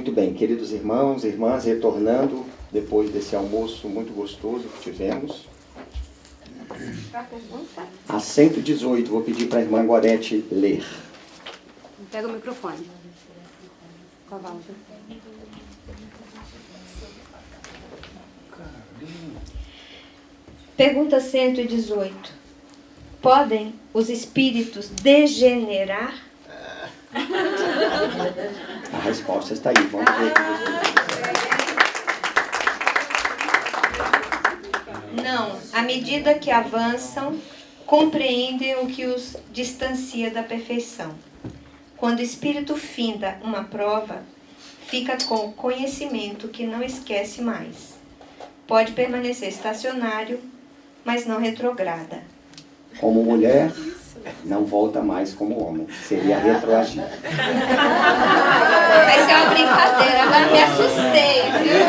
Muito bem, queridos irmãos e irmãs, retornando depois desse almoço muito gostoso que tivemos. A 118, vou pedir para a irmã Gorete ler. Pega o microfone. Pergunta 118. Podem os espíritos degenerar? A resposta está aí, vamos ver. Não, à medida que avançam, compreendem o que os distancia da perfeição. Quando o espírito finda uma prova, fica com conhecimento que não esquece mais. Pode permanecer estacionário, mas não retrograda. Como mulher, não volta mais como homem. Seria retroagir. Vai ser uma brincadeira, agora me assustei, viu?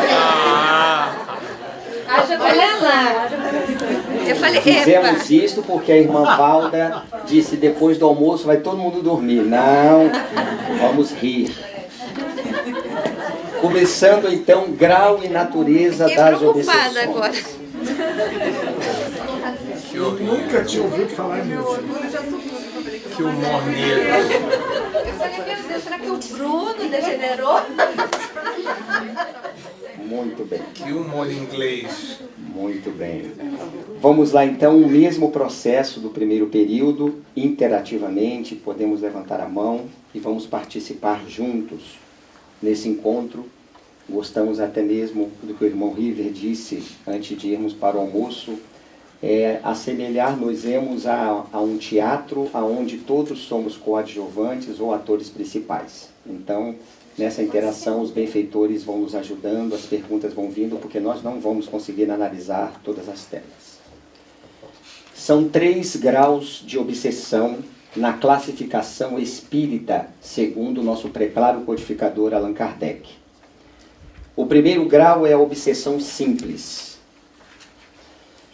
Olha lá. Eu falei, Fizemos isto porque a irmã Valda disse depois do almoço vai todo mundo dormir. Não, vamos rir. Começando então, grau e natureza das obsessões. Agora. Eu nunca tinha ouvido falar nisso. Que humor negro. Eu falei, meu Deus, será que o Bruno degenerou? Muito bem. Que humor inglês. Muito bem. Vamos lá então, o mesmo processo do primeiro período, interativamente, podemos levantar a mão e vamos participar juntos nesse encontro. Gostamos até mesmo do que o irmão River disse antes de irmos para o almoço, assemelhar-nos a um teatro onde todos somos coadjuvantes ou atores principais. Então, nessa interação, os benfeitores vão nos ajudando, as perguntas vão vindo, porque nós não vamos conseguir analisar todas as telas. São 3 graus de obsessão na classificação espírita, segundo o nosso pré-claro codificador Allan Kardec. O primeiro grau é a obsessão simples.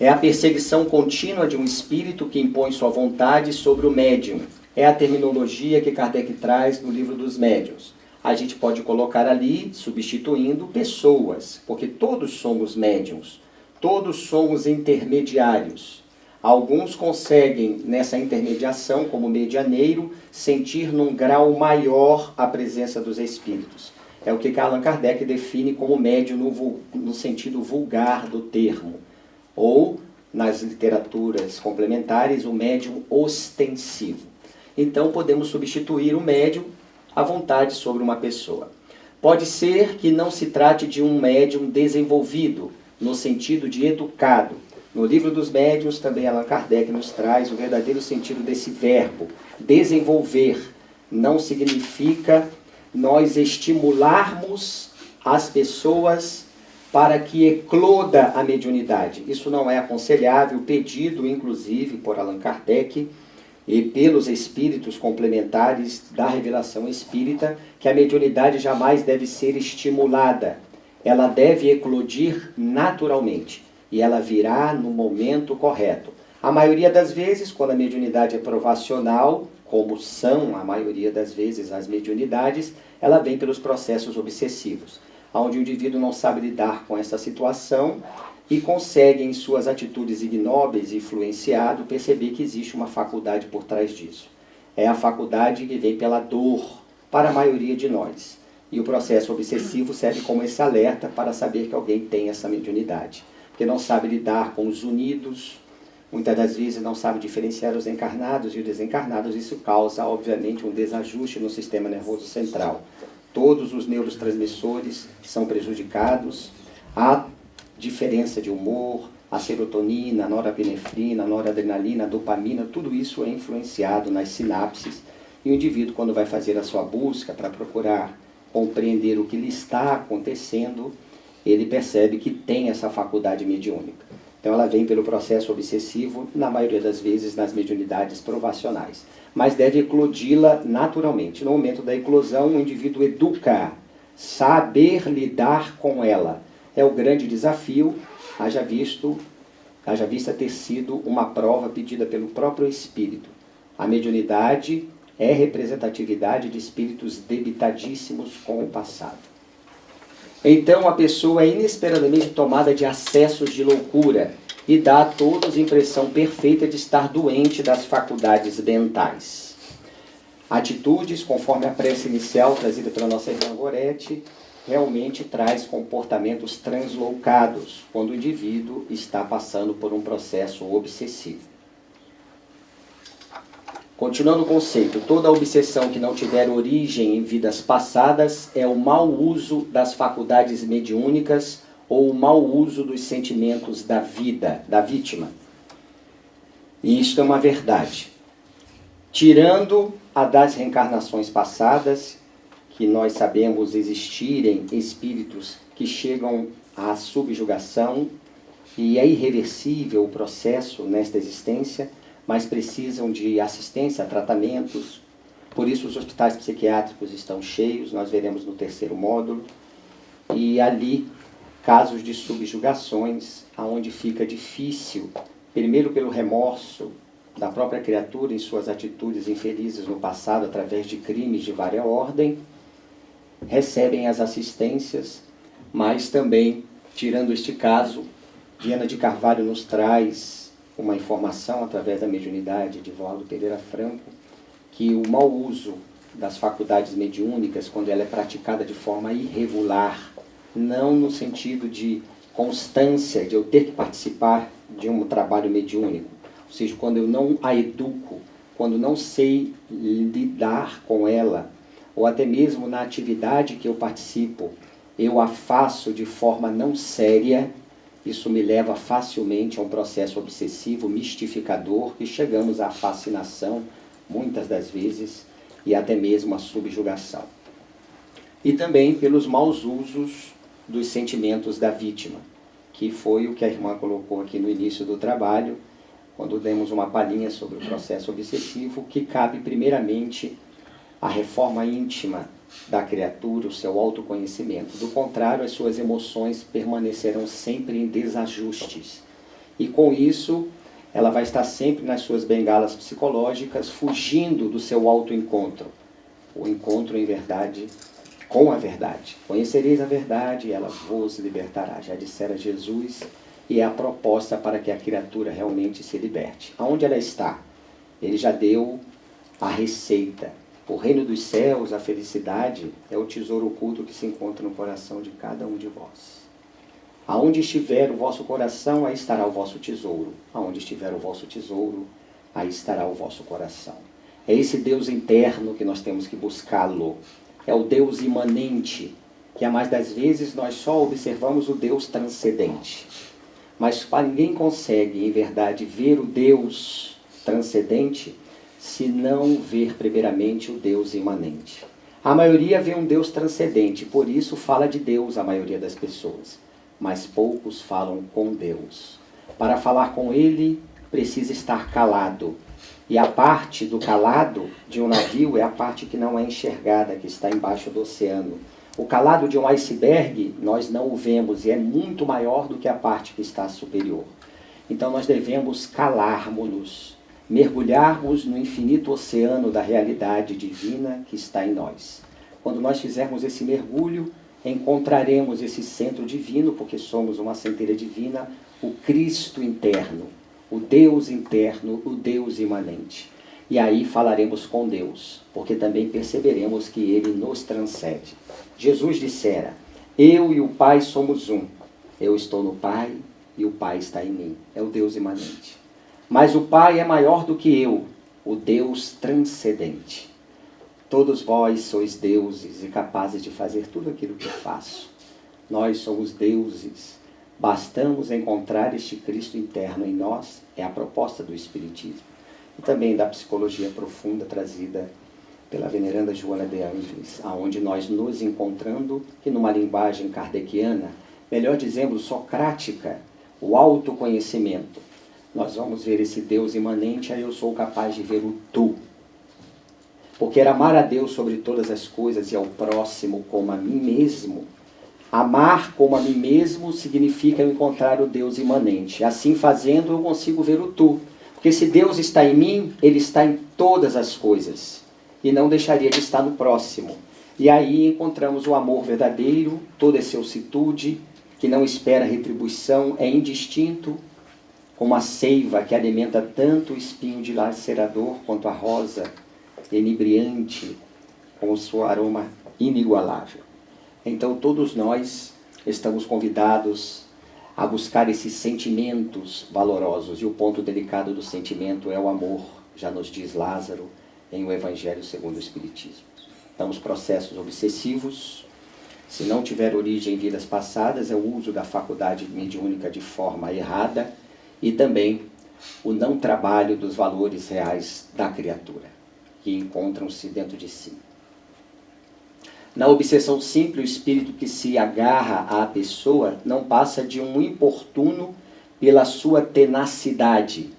É a perseguição contínua de um espírito que impõe sua vontade sobre o médium. É a terminologia que Kardec traz no livro dos médiuns. A gente pode colocar ali, substituindo pessoas, porque todos somos médiuns, todos somos intermediários. Alguns conseguem, nessa intermediação, como medianeiro, sentir num grau maior a presença dos espíritos. É o que Allan Kardec define como médium no sentido vulgar do termo. Ou, nas literaturas complementares, o médium ostensivo. Então, podemos substituir o médium à vontade sobre uma pessoa. Pode ser que não se trate de um médium desenvolvido, no sentido de educado. No livro dos médiuns, também Allan Kardec nos traz o verdadeiro sentido desse verbo. Desenvolver não significa nós estimularmos as pessoas para que ecloda a mediunidade. Isso não é aconselhável, pedido inclusive por Allan Kardec e pelos espíritos complementares da revelação espírita, que a mediunidade jamais deve ser estimulada. Ela deve eclodir naturalmente e ela virá no momento correto. A maioria das vezes, quando a mediunidade é provacional, como são a maioria das vezes as mediunidades, ela vem pelos processos obsessivos, onde o indivíduo não sabe lidar com essa situação e consegue, em suas atitudes ignóbeis e influenciado, perceber que existe uma faculdade por trás disso. É a faculdade que vem pela dor para a maioria de nós. E o processo obsessivo serve como esse alerta para saber que alguém tem essa mediunidade. Porque não sabe lidar com os unidos, muitas das vezes não sabe diferenciar os encarnados e os desencarnados. Isso causa, obviamente, um desajuste no sistema nervoso central. Todos os neurotransmissores são prejudicados, há diferença de humor, a serotonina, a norepinefrina, a noradrenalina, a dopamina, tudo isso é influenciado nas sinapses. E o indivíduo, quando vai fazer a sua busca para procurar compreender o que lhe está acontecendo, ele percebe que tem essa faculdade mediúnica. Então ela vem pelo processo obsessivo, na maioria das vezes nas mediunidades provacionais. Mas deve eclodi-la naturalmente. No momento da eclosão, o indivíduo educa, saber lidar com ela. É o grande desafio, haja vista ter sido uma prova pedida pelo próprio Espírito. A mediunidade é representatividade de espíritos debitadíssimos com o passado. Então a pessoa é inesperadamente tomada de acessos de loucura e dá a todos a impressão perfeita de estar doente das faculdades mentais. Atitudes, conforme a prece inicial trazida pela nossa irmã Gorete, realmente traz comportamentos translocados, quando o indivíduo está passando por um processo obsessivo. Continuando o conceito, toda obsessão que não tiver origem em vidas passadas é o mau uso das faculdades mediúnicas ou o mau uso dos sentimentos da vida, da vítima. E isto é uma verdade. Tirando a das reencarnações passadas, que nós sabemos existirem espíritos que chegam à subjugação, e é irreversível o processo nesta existência, mas precisam de assistência, tratamentos. Por isso os hospitais psiquiátricos estão cheios, nós veremos no terceiro módulo. E ali, casos de subjugações, onde fica difícil, primeiro pelo remorso da própria criatura em suas atitudes infelizes no passado, através de crimes de vária ordem, recebem as assistências, mas também, tirando este caso, Viana de Carvalho nos traz uma informação, através da mediunidade de Valdo Pereira Franco, que o mau uso das faculdades mediúnicas, quando ela é praticada de forma irregular, não no sentido de constância, de eu ter que participar de um trabalho mediúnico, ou seja, quando eu não a educo, quando não sei lidar com ela, ou até mesmo na atividade que eu participo, eu a faço de forma não séria, isso me leva facilmente a um processo obsessivo, mistificador, e chegamos à fascinação, muitas das vezes, e até mesmo à subjugação. E também pelos maus usos dos sentimentos da vítima, que foi o que a irmã colocou aqui no início do trabalho, quando demos uma palhinha sobre o processo obsessivo, que cabe primeiramente a reforma íntima da criatura, o seu autoconhecimento. Do contrário, as suas emoções permanecerão sempre em desajustes. E com isso, ela vai estar sempre nas suas bengalas psicológicas, fugindo do seu autoencontro. O encontro, em verdade, com a verdade. Conhecereis a verdade e ela vos libertará. Já dissera Jesus, e é a proposta para que a criatura realmente se liberte. Aonde ela está? Ele já deu a receita. O reino dos céus, a felicidade, é o tesouro oculto que se encontra no coração de cada um de vós. Aonde estiver o vosso coração, aí estará o vosso tesouro. Aonde estiver o vosso tesouro, aí estará o vosso coração. É esse Deus interno que nós temos que buscá-lo. É o Deus imanente, que a mais das vezes nós só observamos o Deus transcendente. Mas ninguém consegue, em verdade, ver o Deus transcendente se não ver primeiramente o Deus imanente. A maioria vê um Deus transcendente, por isso fala de Deus a maioria das pessoas, mas poucos falam com Deus. Para falar com Ele, precisa estar calado. E a parte do calado de um navio é a parte que não é enxergada, que está embaixo do oceano. O calado de um iceberg, nós não o vemos, e é muito maior do que a parte que está superior. Então nós devemos calarmos-nos, mergulharmos no infinito oceano da realidade divina que está em nós. Quando nós fizermos esse mergulho, encontraremos esse centro divino, porque somos uma centelha divina, o Cristo interno, o Deus interno, o Deus imanente. E aí falaremos com Deus, porque também perceberemos que Ele nos transcende. Jesus dissera, eu e o Pai somos um. Eu estou no Pai e o Pai está em mim. É o Deus imanente. Mas o Pai é maior do que eu, o Deus transcendente. Todos vós sois deuses e capazes de fazer tudo aquilo que eu faço. Nós somos deuses. Bastamos encontrar este Cristo interno em nós, é a proposta do Espiritismo. E também da psicologia profunda trazida pela veneranda Joana de Ângeles, aonde nós nos encontrando, que numa linguagem kardeciana, melhor dizendo, socrática, o autoconhecimento. Nós vamos ver esse Deus imanente, aí eu sou capaz de ver o tu. Porque amar a Deus sobre todas as coisas e ao próximo como a mim mesmo, amar como a mim mesmo significa eu encontrar o Deus imanente. Assim fazendo, eu consigo ver o tu. Porque se Deus está em mim, Ele está em todas as coisas. E não deixaria de estar no próximo. E aí encontramos o amor verdadeiro, toda excelsitude, que não espera retribuição, é indistinto, como a seiva que alimenta tanto o espinho dilacerador quanto a rosa inebriante, com o seu aroma inigualável. Então todos nós estamos convidados a buscar esses sentimentos valorosos, e o ponto delicado do sentimento é o amor, já nos diz Lázaro em o Evangelho segundo o Espiritismo. Então os processos obsessivos, se não tiver origem em vidas passadas, é o uso da faculdade mediúnica de forma errada, e também o não trabalho dos valores reais da criatura, que encontram-se dentro de si. Na obsessão simples, o espírito que se agarra à pessoa não passa de um importuno pela sua tenacidade,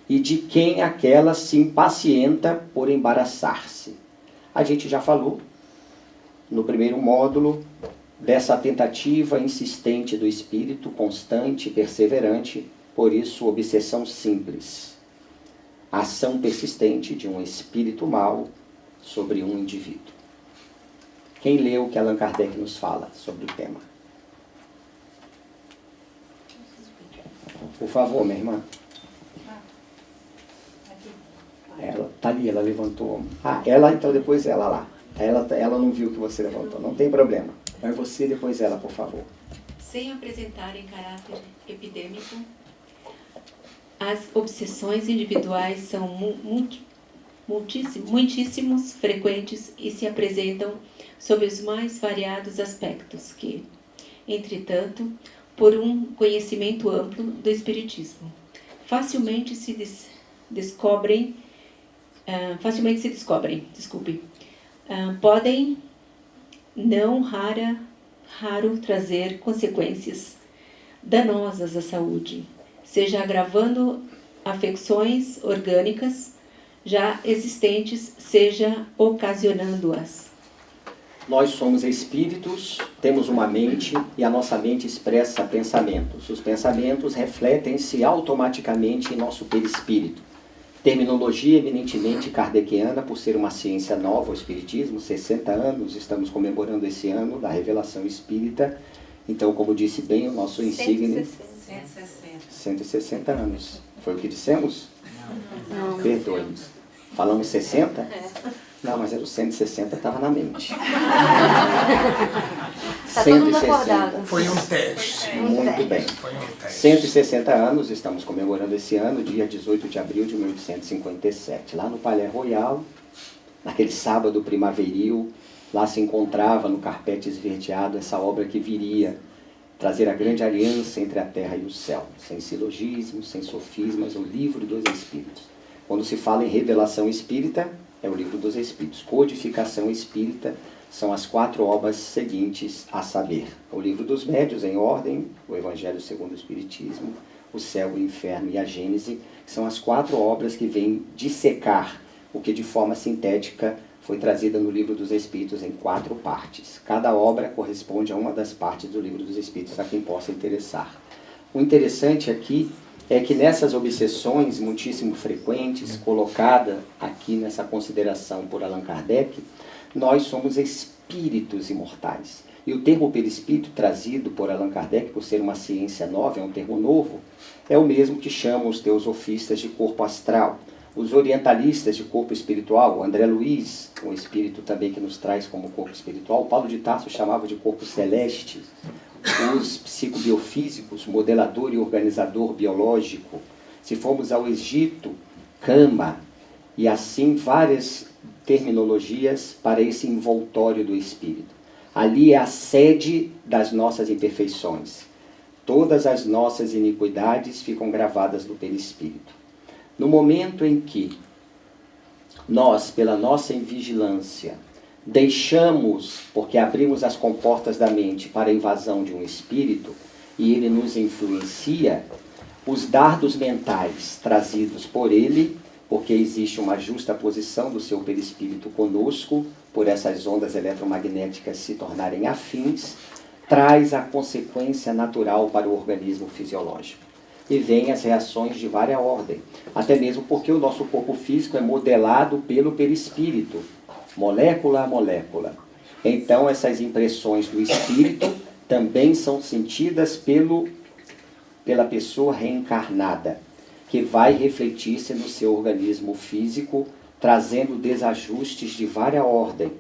e de quem aquela se impacienta por embaraçar-se. A gente já falou, no primeiro módulo, dessa tentativa insistente do espírito, constante e perseverante, por isso, obsessão simples. A ação persistente de um espírito mau sobre um indivíduo. Quem leu o que Allan Kardec nos fala sobre o tema? Por favor, minha irmã. Ela tá ali, ela levantou. Ah, ela, então depois ela lá. Ela não viu que você levantou, não tem problema. Mas você, depois ela, por favor. Sem apresentar em caráter epidêmico, as obsessões individuais são muitíssimos frequentes e se apresentam sob os mais variados aspectos que, entretanto, por um conhecimento amplo do Espiritismo, facilmente se descobrem, podem não raro trazer consequências danosas à saúde, seja agravando afecções orgânicas já existentes, seja ocasionando-as. Nós somos espíritos, temos uma mente e a nossa mente expressa pensamentos. Os pensamentos refletem-se automaticamente em nosso perispírito. Terminologia eminentemente kardeciana, por ser uma ciência nova, o Espiritismo, 60 anos, estamos comemorando esse ano da revelação espírita. Então, como disse bem o nosso insígne, 160 anos. Foi o que dissemos? Não. Perdoe-nos. Falamos 60? Não, mas era o 160, estava na mente. Tá todo mundo acordado. Foi um teste. Muito bem. Foi um teste. 160 anos, estamos comemorando esse ano, dia 18 de abril de 1857. Lá no Palais Royal, naquele sábado primaveril, lá se encontrava no carpete esverdeado essa obra que viria trazer a grande aliança entre a terra e o céu. Sem silogismos, sem sofismas, o livro dos Espíritos. Quando se fala em revelação espírita, é o livro dos Espíritos. Codificação espírita são as 4 obras seguintes a saber. O livro dos médios, em ordem, o Evangelho segundo o Espiritismo, o céu, o inferno e a Gênese, são as 4 obras que vêm dissecar o que de forma sintética foi trazida no livro dos Espíritos em 4 partes. Cada obra corresponde a uma das partes do livro dos Espíritos, a quem possa interessar. O interessante aqui é que nessas obsessões muitíssimo frequentes, colocada aqui nessa consideração por Allan Kardec, nós somos espíritos imortais. E o termo perispírito trazido por Allan Kardec, por ser uma ciência nova, é um termo novo, é o mesmo que chamam os teosofistas de corpo astral, os orientalistas de corpo espiritual, o André Luiz, um espírito também que nos traz como corpo espiritual, Paulo de Tarso chamava de corpo celeste, os psicobiofísicos, modelador e organizador biológico. Se formos ao Egito, Kama, e assim várias terminologias para esse envoltório do espírito. Ali é a sede das nossas imperfeições. Todas as nossas iniquidades ficam gravadas no perispírito. No momento em que nós, pela nossa invigilância, deixamos, porque abrimos as comportas da mente para a invasão de um espírito, e ele nos influencia, os dardos mentais trazidos por ele, porque existe uma justa posição do seu perispírito conosco, por essas ondas eletromagnéticas se tornarem afins, traz a consequência natural para o organismo fisiológico. E vêm as reações de várias ordens, até mesmo porque o nosso corpo físico é modelado pelo perispírito, molécula a molécula. Então, essas impressões do espírito também são sentidas pela pessoa reencarnada, que vai refletir-se no seu organismo físico, trazendo desajustes de várias ordens.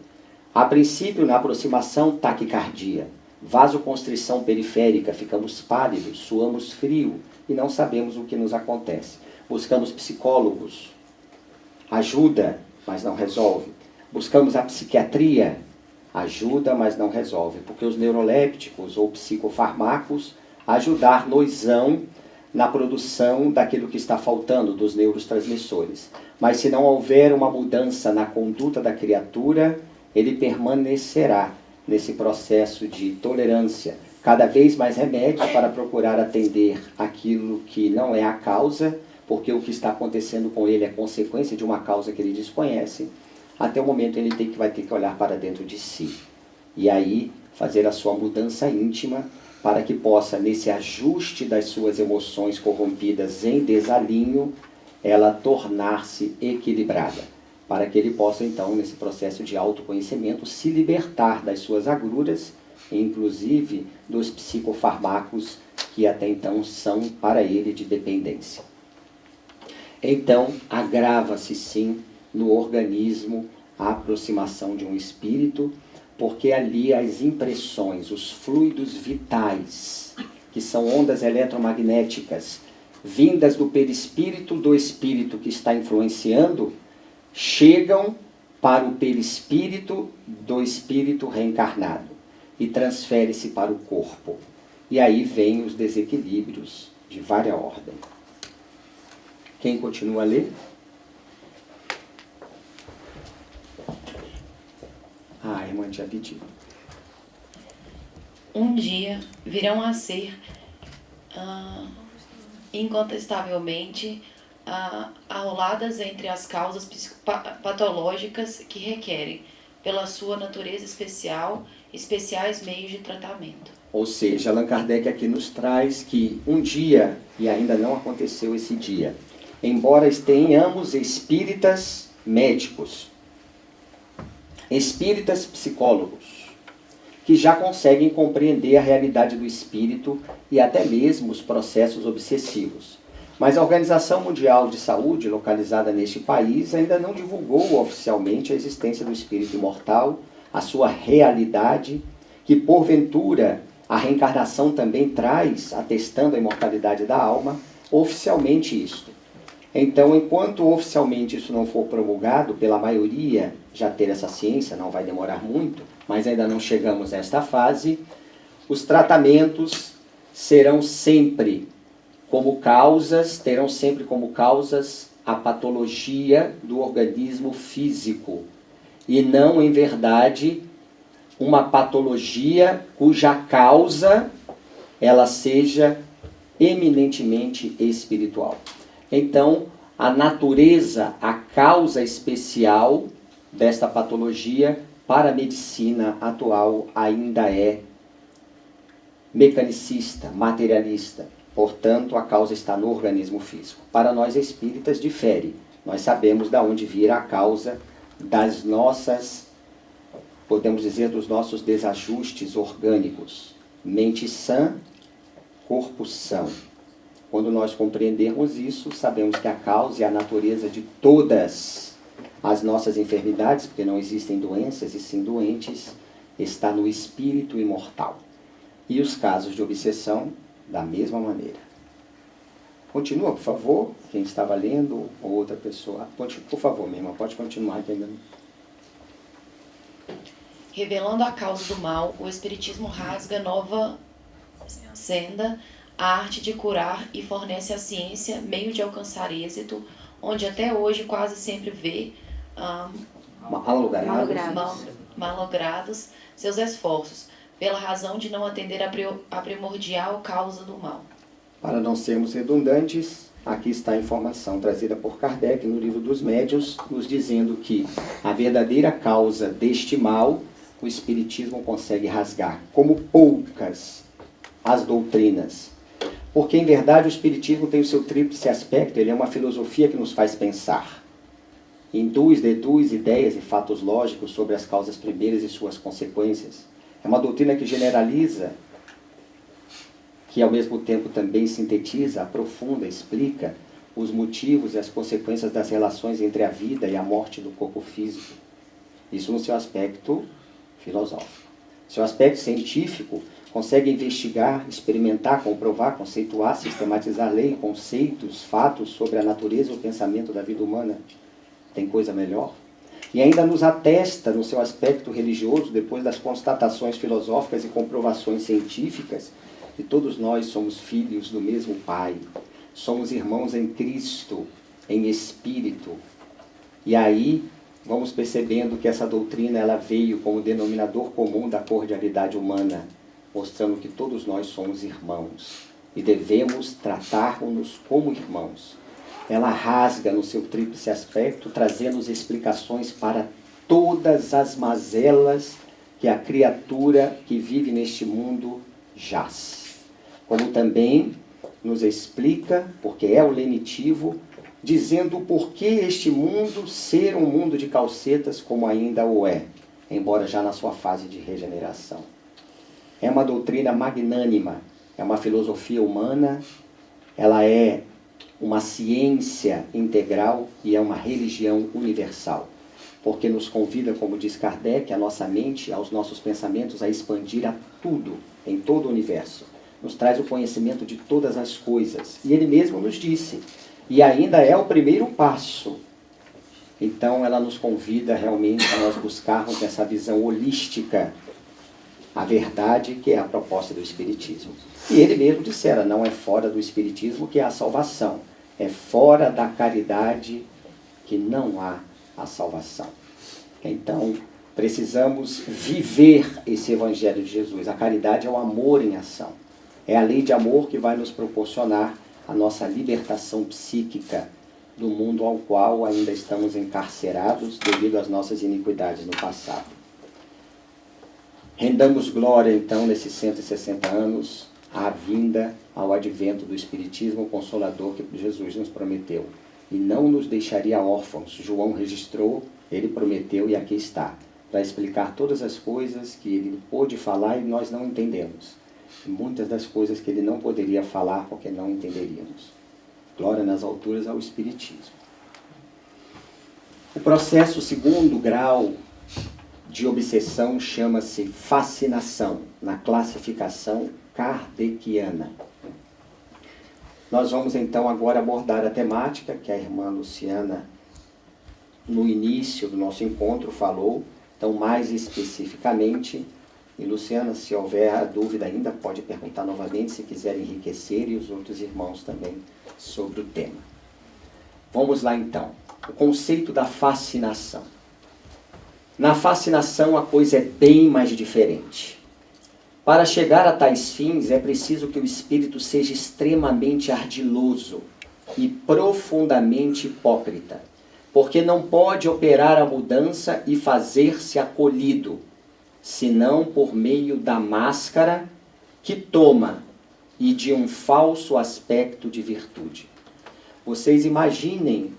A princípio, na aproximação, taquicardia, vasoconstrição periférica, ficamos pálidos, suamos frio e não sabemos o que nos acontece. Buscamos psicólogos, ajuda, mas não resolve. Buscamos a psiquiatria, ajuda, mas não resolve, porque os neurolépticos ou psicofarmacos ajudar-nos-ão na produção daquilo que está faltando dos neurotransmissores. Mas se não houver uma mudança na conduta da criatura, ele permanecerá nesse processo de tolerância, cada vez mais remédios para procurar atender aquilo que não é a causa, porque o que está acontecendo com ele é consequência de uma causa que ele desconhece, até o momento ele vai ter que olhar para dentro de si. E aí fazer a sua mudança íntima, para que possa, nesse ajuste das suas emoções corrompidas em desalinho, ela tornar-se equilibrada, para que ele possa, então, nesse processo de autoconhecimento, se libertar das suas agruras, inclusive dos psicofarmacos que até então são para ele de dependência. Então, agrava-se sim no organismo a aproximação de um espírito, porque ali as impressões, os fluidos vitais, que são ondas eletromagnéticas, vindas do perispírito do espírito que está influenciando, chegam para o perispírito do espírito reencarnado e transfere-se para o corpo. E aí vêm os desequilíbrios de várias ordens. Quem continua a ler? A irmã tinha pedido. Um dia virão a ser, incontestavelmente, arroladas entre as causas patológicas que requerem, pela sua natureza especial, especiais meios de tratamento. Ou seja, Allan Kardec aqui nos traz que um dia, e ainda não aconteceu esse dia, embora tenhamos espíritas médicos, espíritas psicólogos, que já conseguem compreender a realidade do espírito e até mesmo os processos obsessivos. Mas a Organização Mundial de Saúde, localizada neste país, ainda não divulgou oficialmente a existência do espírito imortal, a sua realidade, que porventura a reencarnação também traz, atestando a imortalidade da alma, oficialmente isto. Então, enquanto oficialmente isso não for promulgado, pela maioria já ter essa ciência, não vai demorar muito, mas ainda não chegamos a esta fase, os tratamentos terão sempre como causas a patologia do organismo físico, e não, em verdade, uma patologia cuja causa ela seja eminentemente espiritual. Então, a natureza, a causa especial desta patologia para a medicina atual ainda é mecanicista, materialista. Portanto, a causa está no organismo físico. Para nós espíritas difere. Nós sabemos de onde vira a causa das nossas, podemos dizer, dos nossos desajustes orgânicos. Mente sã, corpo são. Quando nós compreendermos isso, sabemos que a causa e a natureza de todas as nossas enfermidades, porque não existem doenças e sim doentes, está no espírito imortal. E os casos de obsessão, da mesma maneira. Continua, por favor, quem estava lendo ou outra pessoa. Por favor, minha irmã, pode continuar. Que ainda não... Revelando a causa do mal, o Espiritismo rasga nova senda, a arte de curar, e fornece à ciência meio de alcançar êxito, onde até hoje quase sempre vê malogrados seus esforços, pela razão de não atender a primordial causa do mal. Para não sermos redundantes, aqui está a informação trazida por Kardec no Livro dos Médiuns, nos dizendo que a verdadeira causa deste mal, o Espiritismo consegue rasgar, como poucas as doutrinas. Porque, em verdade, o Espiritismo tem o seu tríplice aspecto, ele é uma filosofia que nos faz pensar. induz, deduz ideias e fatos lógicos sobre as causas primeiras e suas consequências. É uma doutrina que generaliza, que ao mesmo tempo também sintetiza, aprofunda, explica os motivos e as consequências das relações entre a vida e a morte do corpo físico. Isso no seu aspecto filosófico. Seu aspecto científico consegue investigar, experimentar, comprovar, conceituar, sistematizar lei, conceitos, fatos sobre a natureza e o pensamento da vida humana. Tem coisa melhor? E ainda nos atesta no seu aspecto religioso, depois das constatações filosóficas e comprovações científicas, que todos nós somos filhos do mesmo Pai, somos irmãos em Cristo, em Espírito. E aí vamos percebendo que essa doutrina ela veio como denominador comum da cordialidade humana, mostrando que todos nós somos irmãos e devemos tratar-nos como irmãos. Ela rasga no seu tríplice aspecto, trazendo explicações para todas as mazelas que a criatura que vive neste mundo jaz. Como também nos explica, porque é o lenitivo, dizendo o porquê este mundo ser um mundo de calcetas como ainda o é, embora já na sua fase de regeneração. É uma doutrina magnânima, é uma filosofia humana, ela é uma ciência integral e é uma religião universal, porque nos convida, como diz Kardec, a nossa mente, aos nossos pensamentos, a expandir a tudo, em todo o universo. Nos traz o conhecimento de todas as coisas. E ele mesmo nos disse, e ainda é o primeiro passo. Então ela nos convida realmente a nós buscarmos essa visão holística, a verdade que é a proposta do Espiritismo. E ele mesmo dissera, não é fora do Espiritismo que há a salvação, é fora da caridade que não há a salvação. Então, precisamos viver esse Evangelho de Jesus. A caridade é o amor em ação. É a lei de amor que vai nos proporcionar a nossa libertação psíquica do mundo ao qual ainda estamos encarcerados devido às nossas iniquidades no passado. Rendamos glória, então, nesses 160 anos, à vinda, ao advento do Espiritismo Consolador que Jesus nos prometeu. E não nos deixaria órfãos. João registrou, ele prometeu e aqui está, para explicar todas as coisas que ele pôde falar e nós não entendemos. E muitas das coisas que ele não poderia falar porque não entenderíamos. Glória nas alturas ao Espiritismo. O processo segundo grau de obsessão chama-se fascinação, na classificação kardeciana. Nós vamos então agora abordar a temática que a irmã Luciana, no início do nosso encontro, falou, então mais especificamente. E Luciana, se houver a dúvida ainda, pode perguntar novamente, se quiser enriquecer, e os outros irmãos também, sobre o tema. Vamos lá então. O conceito da fascinação. Na fascinação a coisa é bem mais diferente. Para chegar a tais fins é preciso que o espírito seja extremamente ardiloso e profundamente hipócrita, porque não pode operar a mudança e fazer-se acolhido, senão por meio da máscara que toma e de um falso aspecto de virtude. Vocês imaginem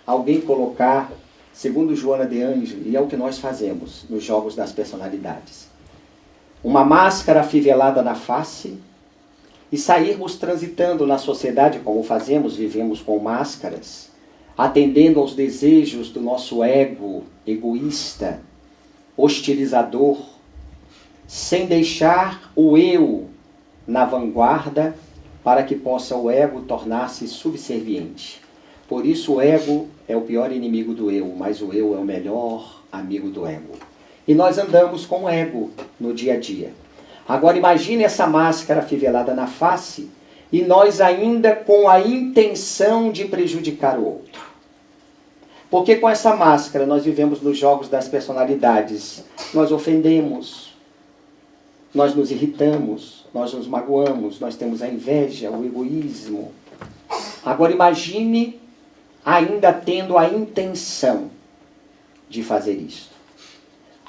alguém colocar, segundo Joana de Ângeles, e é o que nós fazemos nos Jogos das Personalidades, uma máscara afivelada na face e sairmos transitando na sociedade como fazemos, vivemos com máscaras, atendendo aos desejos do nosso ego egoísta, hostilizador, sem deixar o eu na vanguarda para que possa o ego tornar-se subserviente. Por isso o ego é o pior inimigo do eu, mas o eu é o melhor amigo do ego. E nós andamos com o ego no dia a dia. Agora imagine essa máscara afivelada na face e nós ainda com a intenção de prejudicar o outro. Porque com essa máscara nós vivemos nos Jogos das Personalidades. Nós ofendemos, nós nos irritamos, nós nos magoamos, nós temos a inveja, o egoísmo. Agora imagine ainda tendo a intenção de fazer isto,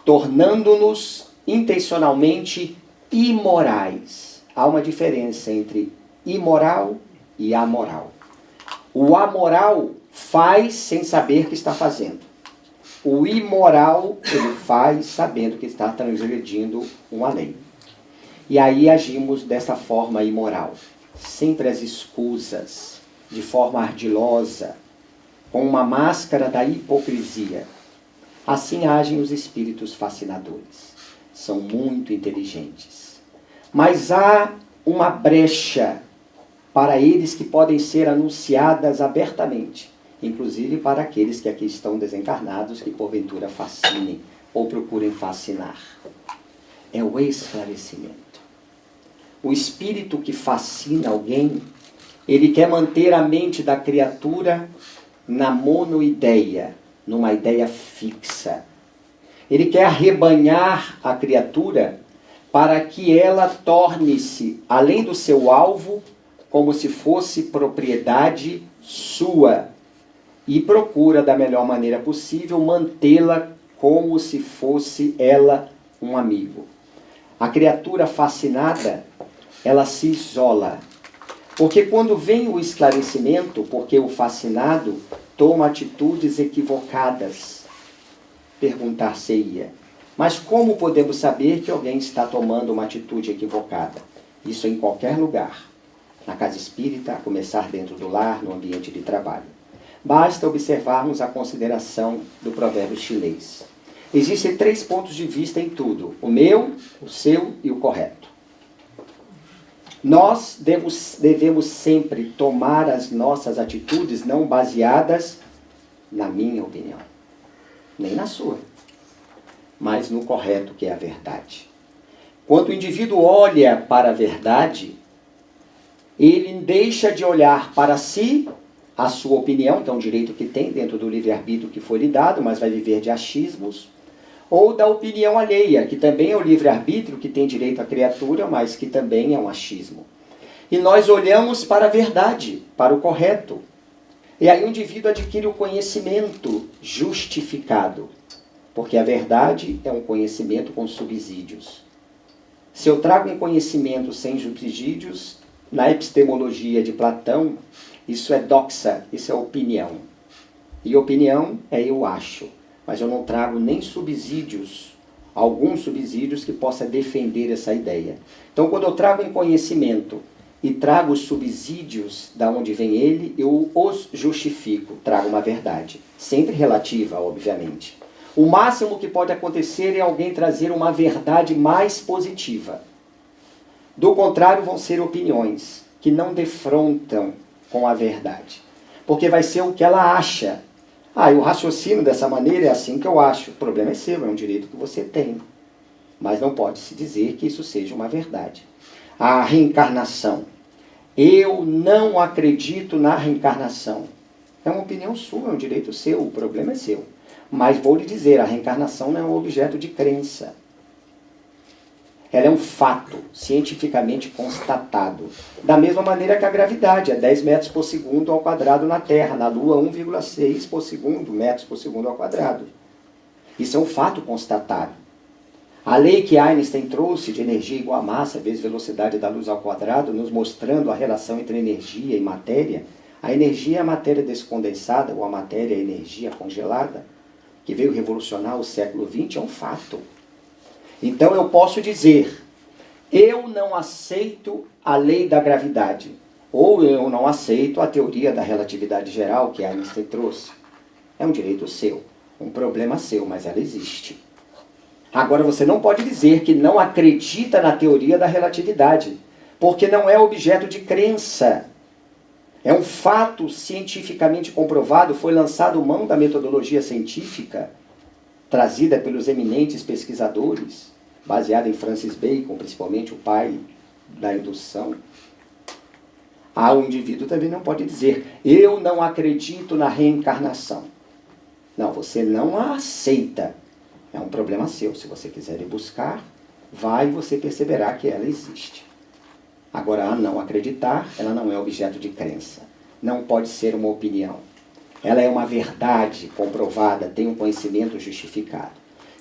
tornando-nos intencionalmente imorais. Há uma diferença entre imoral e amoral. O amoral faz sem saber que está fazendo. O imoral, ele faz sabendo que está transgredindo uma lei. E aí agimos dessa forma imoral, sempre às escusas, de forma ardilosa, com uma máscara da hipocrisia. Assim agem os espíritos fascinadores. São muito inteligentes. Mas há uma brecha para eles que podem ser anunciadas abertamente, inclusive para aqueles que aqui estão desencarnados, que porventura fascinem ou procurem fascinar. É o esclarecimento. O espírito que fascina alguém, ele quer manter a mente da criatura na monoideia, numa ideia fixa. Ele quer arrebanhar a criatura para que ela torne-se, além do seu alvo, como se fosse propriedade sua. E procura, da melhor maneira possível, mantê-la como se fosse ela um amigo. A criatura fascinada, ela se isola. Porque quando vem o esclarecimento, porque o fascinado toma atitudes equivocadas, perguntar-se-ia: mas como podemos saber que alguém está tomando uma atitude equivocada? Isso em qualquer lugar. Na casa espírita, a começar dentro do lar, no ambiente de trabalho. Basta observarmos a consideração do provérbio chinês. Existem 3 pontos de vista em tudo: o meu, o seu e o correto. Nós devemos sempre tomar as nossas atitudes não baseadas na minha opinião, nem na sua, mas no correto, que é a verdade. Quando o indivíduo olha para a verdade, ele deixa de olhar para si, a sua opinião, que é um direito que tem dentro do livre-arbítrio que foi lhe dado, mas vai viver de achismos, ou da opinião alheia, que também é o livre-arbítrio, que tem direito à criatura, mas que também é um achismo. E nós olhamos para a verdade, para o correto. E aí o indivíduo adquire o conhecimento justificado, porque a verdade é um conhecimento com subsídios. Se eu trago um conhecimento sem subsídios, na epistemologia de Platão, isso é doxa, isso é opinião. E opinião é eu acho. Mas eu não trago nem subsídios, alguns subsídios que possa defender essa ideia. Então, quando eu trago um conhecimento e trago os subsídios da onde vem ele, eu os justifico, trago uma verdade, sempre relativa, obviamente. O máximo que pode acontecer é alguém trazer uma verdade mais positiva. Do contrário, vão ser opiniões que não defrontam com a verdade, porque vai ser o que ela acha. Eu raciocino dessa maneira, é assim que eu acho. O problema é seu, é um direito que você tem. Mas não pode se dizer que isso seja uma verdade. A reencarnação. Eu não acredito na reencarnação. É uma opinião sua, é um direito seu, o problema é seu. Mas vou lhe dizer, a reencarnação não é um objeto de crença. Ela é um fato cientificamente constatado. Da mesma maneira que a gravidade é 10 metros por segundo ao quadrado na Terra, na Lua 1,6 por segundo, metros por segundo ao quadrado. Isso é um fato constatado. A lei que Einstein trouxe de energia igual a massa vezes velocidade da luz ao quadrado, nos mostrando a relação entre energia e matéria. A energia é a matéria descondensada, ou a matéria é a energia congelada, que veio revolucionar o século XX, é um fato. Então eu posso dizer, eu não aceito a lei da gravidade, ou eu não aceito a teoria da relatividade geral que Einstein trouxe. É um direito seu, um problema seu, mas ela existe. Agora você não pode dizer que não acredita na teoria da relatividade, porque não é objeto de crença. É um fato cientificamente comprovado, foi lançado mão da metodologia científica, trazida pelos eminentes pesquisadores, baseada em Francis Bacon, principalmente o pai da indução. O indivíduo também não pode dizer, eu não acredito na reencarnação. Não, você não a aceita. É um problema seu. Se você quiser ir buscar, vai e você perceberá que ela existe. Agora, a não acreditar, ela não é objeto de crença. Não pode ser uma opinião. Ela é uma verdade comprovada, tem um conhecimento justificado.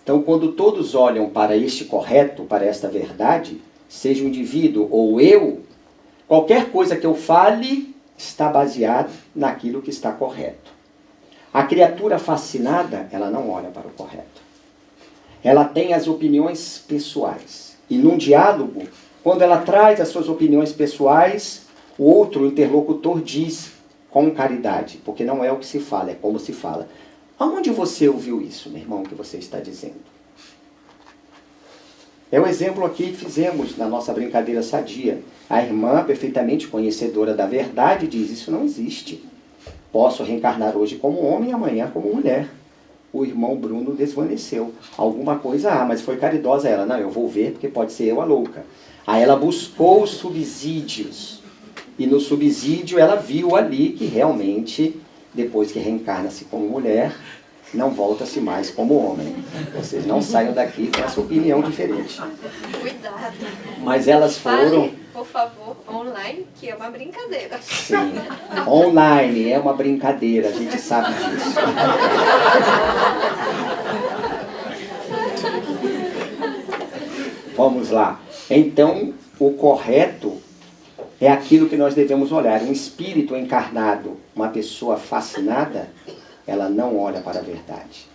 Então, quando todos olham para este correto, para esta verdade, seja o indivíduo ou eu, qualquer coisa que eu fale está baseado naquilo que está correto. A criatura fascinada, ela não olha para o correto. Ela tem as opiniões pessoais. E num diálogo, quando ela traz as suas opiniões pessoais, o outro interlocutor diz com caridade, porque não é o que se fala, é como se fala. Aonde você ouviu isso, meu irmão, que você está dizendo? É o exemplo aqui que fizemos na nossa brincadeira sadia. A irmã, perfeitamente conhecedora da verdade, diz, isso não existe. Posso reencarnar hoje como homem e amanhã como mulher. O irmão Bruno desvaneceu. Alguma coisa há, mas foi caridosa ela. Não, eu vou ver porque pode ser eu a louca. Aí ela buscou os subsídios. E no subsídio ela viu ali que realmente, depois que reencarna-se como mulher, não volta-se mais como homem. Vocês não saiam daqui com essa opinião diferente. Cuidado. Mas elas foram... Fale, por favor, online, que é uma brincadeira. Sim. Online é uma brincadeira, a gente sabe disso. Vamos lá. Então, o correto é aquilo que nós devemos olhar. Um espírito encarnado, uma pessoa fascinada, ela não olha para a verdade.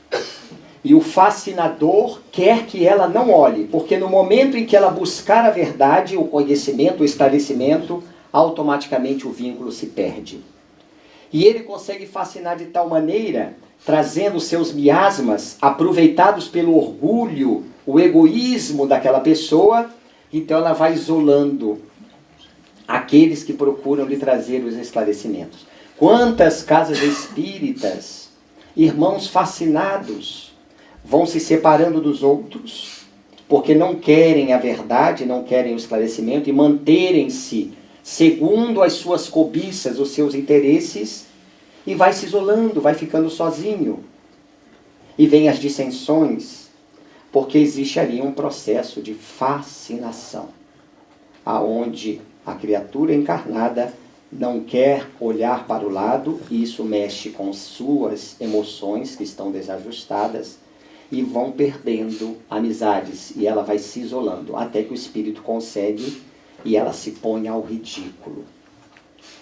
E o fascinador quer que ela não olhe, porque no momento em que ela buscar a verdade, o conhecimento, o esclarecimento, automaticamente o vínculo se perde. E ele consegue fascinar de tal maneira, trazendo seus miasmas, aproveitados pelo orgulho, o egoísmo daquela pessoa, então ela vai isolando aqueles que procuram lhe trazer os esclarecimentos. Quantas casas espíritas, irmãos fascinados, vão se separando dos outros, porque não querem a verdade, não querem o esclarecimento e manterem-se segundo as suas cobiças, os seus interesses, e vai se isolando, vai ficando sozinho. E vem as dissensões, porque existe ali um processo de fascinação, aonde a criatura encarnada não quer olhar para o lado, e isso mexe com suas emoções que estão desajustadas, e vão perdendo amizades, e ela vai se isolando, até que o espírito consegue, e ela se põe ao ridículo.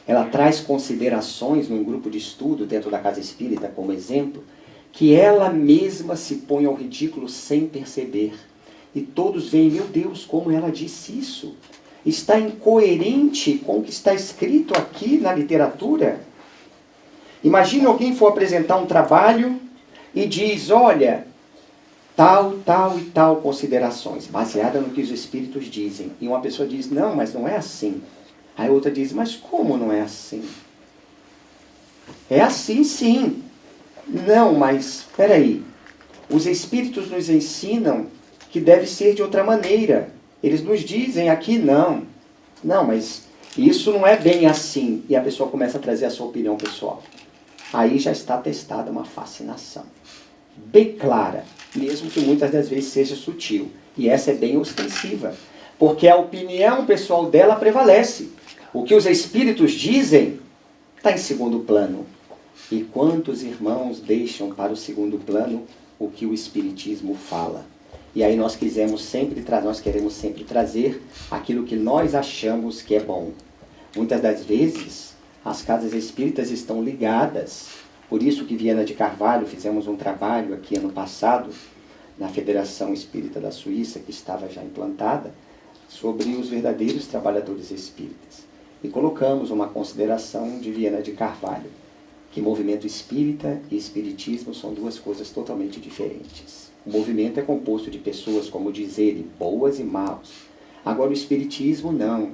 Ela traz considerações num grupo de estudo dentro da casa espírita, como exemplo, que ela mesma se põe ao ridículo sem perceber. E todos veem, meu Deus, como ela disse isso? Está incoerente com o que está escrito aqui na literatura. Imagine alguém for apresentar um trabalho e diz, olha, tal, tal e tal considerações, baseada no que os espíritos dizem. E uma pessoa diz, não, mas não é assim. Aí outra diz, mas como não é assim? É assim sim. Não, mas espera aí. Os espíritos nos ensinam que deve ser de outra maneira. Eles nos dizem aqui não. Não, mas isso não é bem assim. E a pessoa começa a trazer a sua opinião pessoal. Aí já está testada uma fascinação. Bem clara, mesmo que muitas das vezes seja sutil. E essa é bem ostensiva. Porque a opinião pessoal dela prevalece. O que os espíritos dizem está em segundo plano. E quantos irmãos deixam para o segundo plano o que o espiritismo fala? E aí nós queremos sempre trazer aquilo que nós achamos que é bom. Muitas das vezes, as casas espíritas estão ligadas. Por isso que Viana de Carvalho, fizemos um trabalho aqui ano passado, na Federação Espírita da Suíça, que estava já implantada, sobre os verdadeiros trabalhadores espíritas. E colocamos uma consideração de Viana de Carvalho, que movimento espírita e espiritismo são duas coisas totalmente diferentes. O movimento é composto de pessoas, como diz ele, boas e maus. Agora o espiritismo não.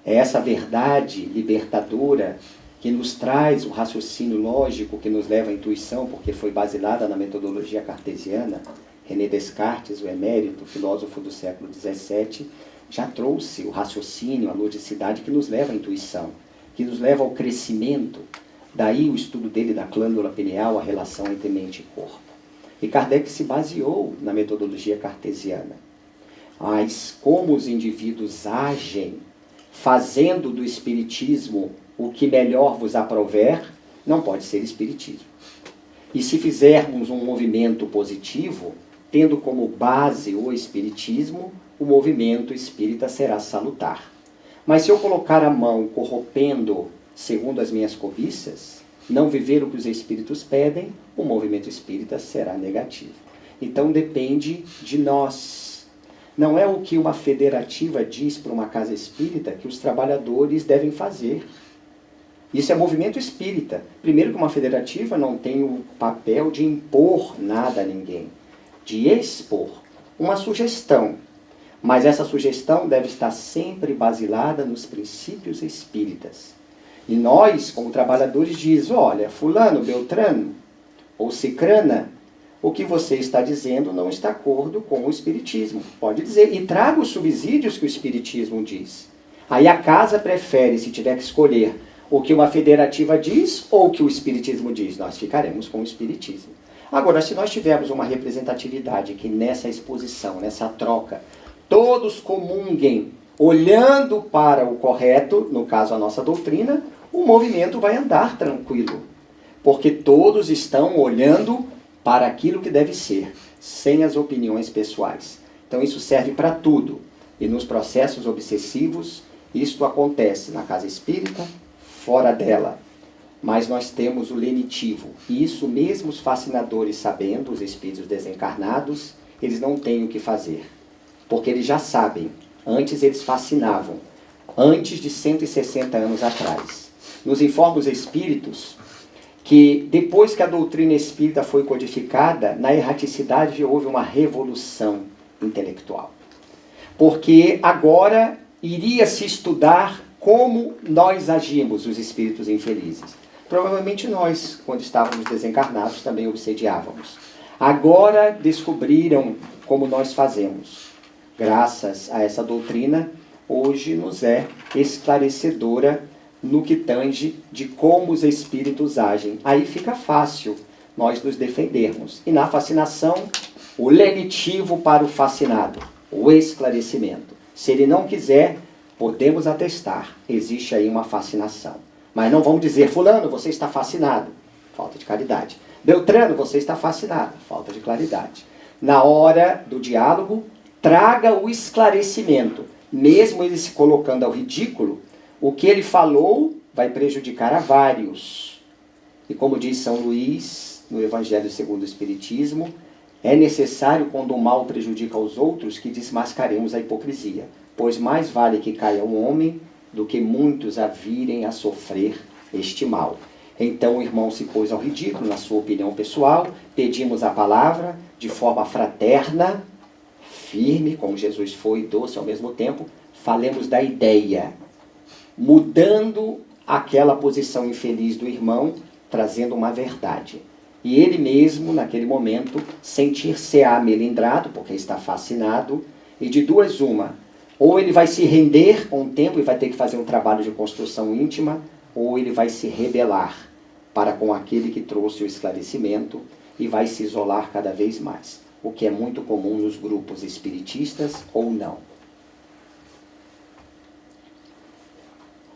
É essa verdade libertadora que nos traz o raciocínio lógico, que nos leva à intuição, porque foi baseada na metodologia cartesiana. René Descartes, o emérito, filósofo do século XVII, já trouxe o raciocínio, a logicidade que nos leva à intuição, que nos leva ao crescimento. Daí o estudo dele da glândula pineal, a relação entre mente e corpo. E Kardec se baseou na metodologia cartesiana. Mas como os indivíduos agem, fazendo do espiritismo o que melhor vos aprouver, não pode ser espiritismo. E se fizermos um movimento positivo, tendo como base o espiritismo, o movimento espírita será salutar. Mas se eu colocar a mão corrompendo segundo as minhas cobiças, não viver o que os espíritos pedem, o movimento espírita será negativo. Então depende de nós. Não é o que uma federativa diz para uma casa espírita que os trabalhadores devem fazer. Isso é movimento espírita. Primeiro que uma federativa não tem o papel de impor nada a ninguém, de expor uma sugestão. Mas essa sugestão deve estar sempre basilada nos princípios espíritas. E nós, como trabalhadores, diz: olha, fulano, beltrano ou cicrana, o que você está dizendo não está de acordo com o espiritismo. Pode dizer, e traga os subsídios que o espiritismo diz. Aí a casa prefere, se tiver que escolher, o que uma federativa diz ou o que o espiritismo diz. Nós ficaremos com o espiritismo. Agora, se nós tivermos uma representatividade que nessa exposição, nessa troca, todos comunguem olhando para o correto, no caso a nossa doutrina, o movimento vai andar tranquilo. Porque todos estão olhando para aquilo que deve ser, sem as opiniões pessoais. Então isso serve para tudo. E nos processos obsessivos, isto acontece na casa espírita, fora dela. Mas nós temos o lenitivo. E isso mesmo os fascinadores sabendo, os espíritos desencarnados, eles não têm o que fazer. Porque eles já sabem. Antes eles fascinavam. Antes de 160 anos atrás. Nos informa os espíritos que depois que a doutrina espírita foi codificada, na erraticidade houve uma revolução intelectual. Porque agora iria se estudar como nós agimos, os espíritos infelizes. Provavelmente nós, quando estávamos desencarnados, também obsediávamos. Agora descobriram como nós fazemos. Graças a essa doutrina, hoje nos é esclarecedora no que tange de como os espíritos agem. Aí fica fácil nós nos defendermos. E na fascinação, o lenitivo para o fascinado, o esclarecimento. Se ele não quiser, podemos atestar, existe aí uma fascinação. Mas não vamos dizer, fulano, você está fascinado. Falta de caridade. Beltrano, você está fascinado. Falta de claridade. Na hora do diálogo, traga o esclarecimento. Mesmo ele se colocando ao ridículo, o que ele falou vai prejudicar a vários. E como diz São Luís, no Evangelho segundo o Espiritismo, é necessário, quando o mal prejudica aos outros, que desmascaremos a hipocrisia. Pois mais vale que caia um homem do que muitos a virem a sofrer este mal. Então o irmão se pôs ao ridículo na sua opinião pessoal, pedimos a palavra de forma fraterna, firme, como Jesus foi, doce ao mesmo tempo, falemos da ideia, mudando aquela posição infeliz do irmão, trazendo uma verdade. E ele mesmo, naquele momento, sentir-se amelindrado, porque está fascinado, e de duas uma, ou ele vai se render com o tempo e vai ter que fazer um trabalho de construção íntima, ou ele vai se rebelar para com aquele que trouxe o esclarecimento e vai se isolar cada vez mais, o que é muito comum nos grupos espiritistas ou não.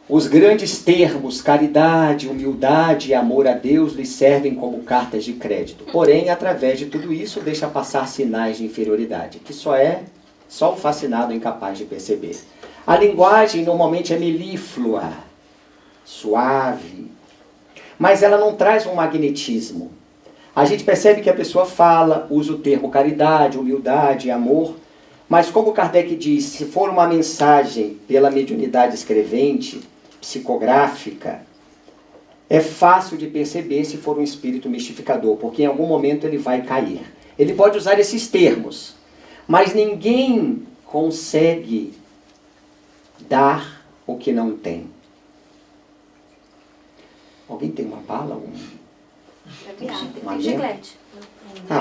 Os grandes termos, caridade, humildade e amor a Deus, lhes servem como cartas de crédito. Porém, através de tudo isso, deixa passar sinais de inferioridade, que só o fascinado é incapaz de perceber. A linguagem normalmente é melíflua, suave, mas ela não traz um magnetismo. A gente percebe que a pessoa fala, usa o termo caridade, humildade, amor, mas como Kardec diz, se for uma mensagem pela mediunidade escrevente, psicográfica, é fácil de perceber se for um espírito mistificador, porque em algum momento ele vai cair. Ele pode usar esses termos, mas ninguém consegue dar o que não tem. Alguém tem uma bala? Tem chiclete.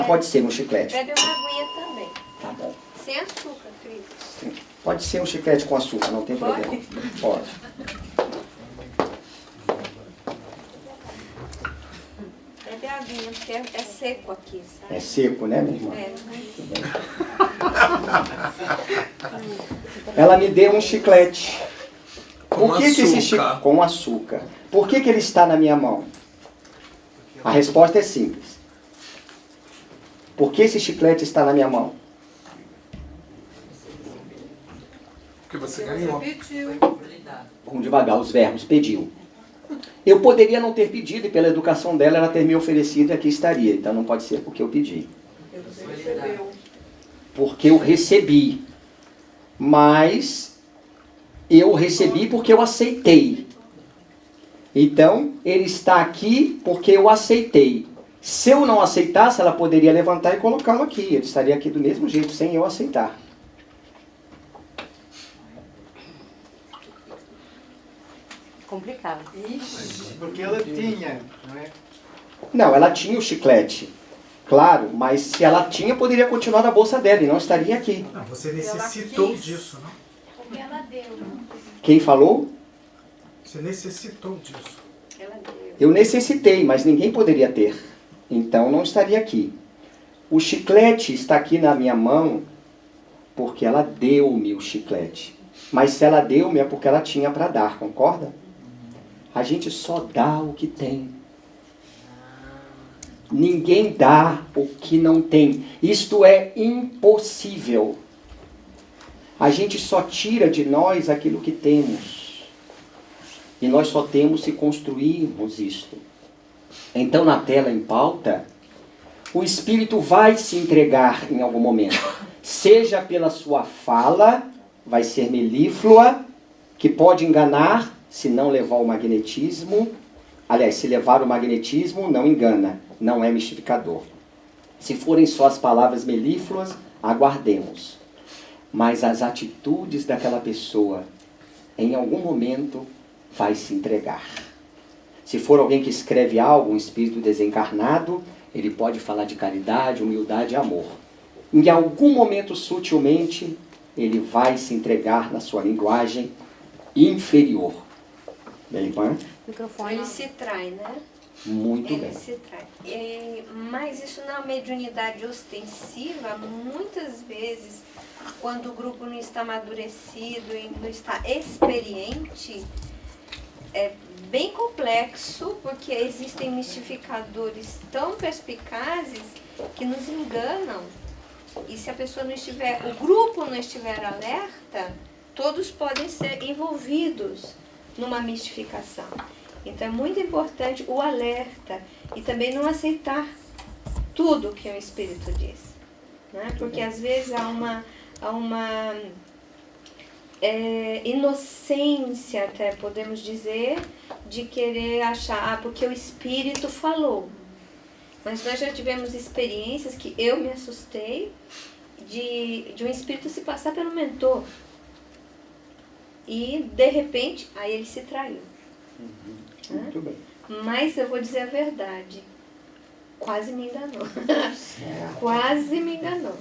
Pode ser um chiclete. Bebe uma aguinha também. Tá bom. Sem açúcar, Cris. Pode ser um chiclete com açúcar, não tem problema. Pode. Bebe a aguinha, porque é seco aqui, sabe? É seco, né, minha irmã? É. Ela me deu um chiclete. Com Por que esse açúcar. com açúcar? Por que ele está na minha mão? A resposta é simples. Por que esse chiclete está na minha mão? Porque você ganhou. Vamos devagar, os verbos. Pediu. Eu poderia não ter pedido e pela educação dela ela ter me oferecido e aqui estaria. Então não pode ser porque eu pedi. Porque eu recebi. Mas eu recebi porque eu aceitei. Então ele está aqui porque eu aceitei. Se eu não aceitasse, ela poderia levantar e colocá-lo aqui. Ele estaria aqui do mesmo jeito, sem eu aceitar. Complicado. Porque ela tinha, não é? Não, ela tinha o chiclete. Claro, mas se ela tinha, poderia continuar na bolsa dela e não estaria aqui. Não, você necessitou disso, não? Porque ela deu. Quem falou? Você necessitou disso. Ela deu. Eu necessitei, mas ninguém poderia ter. Então não estaria aqui. O chiclete está aqui na minha mão porque ela deu-me o chiclete. Mas se ela deu-me é porque ela tinha para dar, concorda? A gente só dá o que tem. Ninguém dá o que não tem. Isto é impossível. A gente só tira de nós aquilo que temos. E nós só temos se construirmos isto. Então, na tela em pauta, o Espírito vai se entregar em algum momento. Seja pela sua fala, vai ser melíflua, que pode enganar, se não levar o magnetismo. Aliás, se levar o magnetismo, não engana, não é mistificador. Se forem só as palavras melífluas, aguardemos. Mas as atitudes daquela pessoa, em algum momento, vai se entregar. Se for alguém que escreve algo, um espírito desencarnado, ele pode falar de caridade, humildade e amor. Em algum momento, sutilmente, ele vai se entregar na sua linguagem inferior. Bem, irmã? Microfone. Ele se trai, né? Muito Ele bem. se trai. Mas isso na mediunidade ostensiva, muitas vezes, quando o grupo não está amadurecido e não está experiente, é bem complexo, porque existem mistificadores tão perspicazes que nos enganam. E se a pessoa não estiver, o grupo não estiver alerta, todos podem ser envolvidos numa mistificação. Então é muito importante o alerta e também não aceitar tudo que o Espírito diz, né? Porque às vezes há uma inocência, até podemos dizer, de querer achar, porque o Espírito falou. Mas nós já tivemos experiências que eu me assustei de um Espírito se passar pelo mentor. E, de repente, aí ele se traiu. Muito bem. Mas eu vou dizer a verdade. Quase me enganou. Quase me enganou.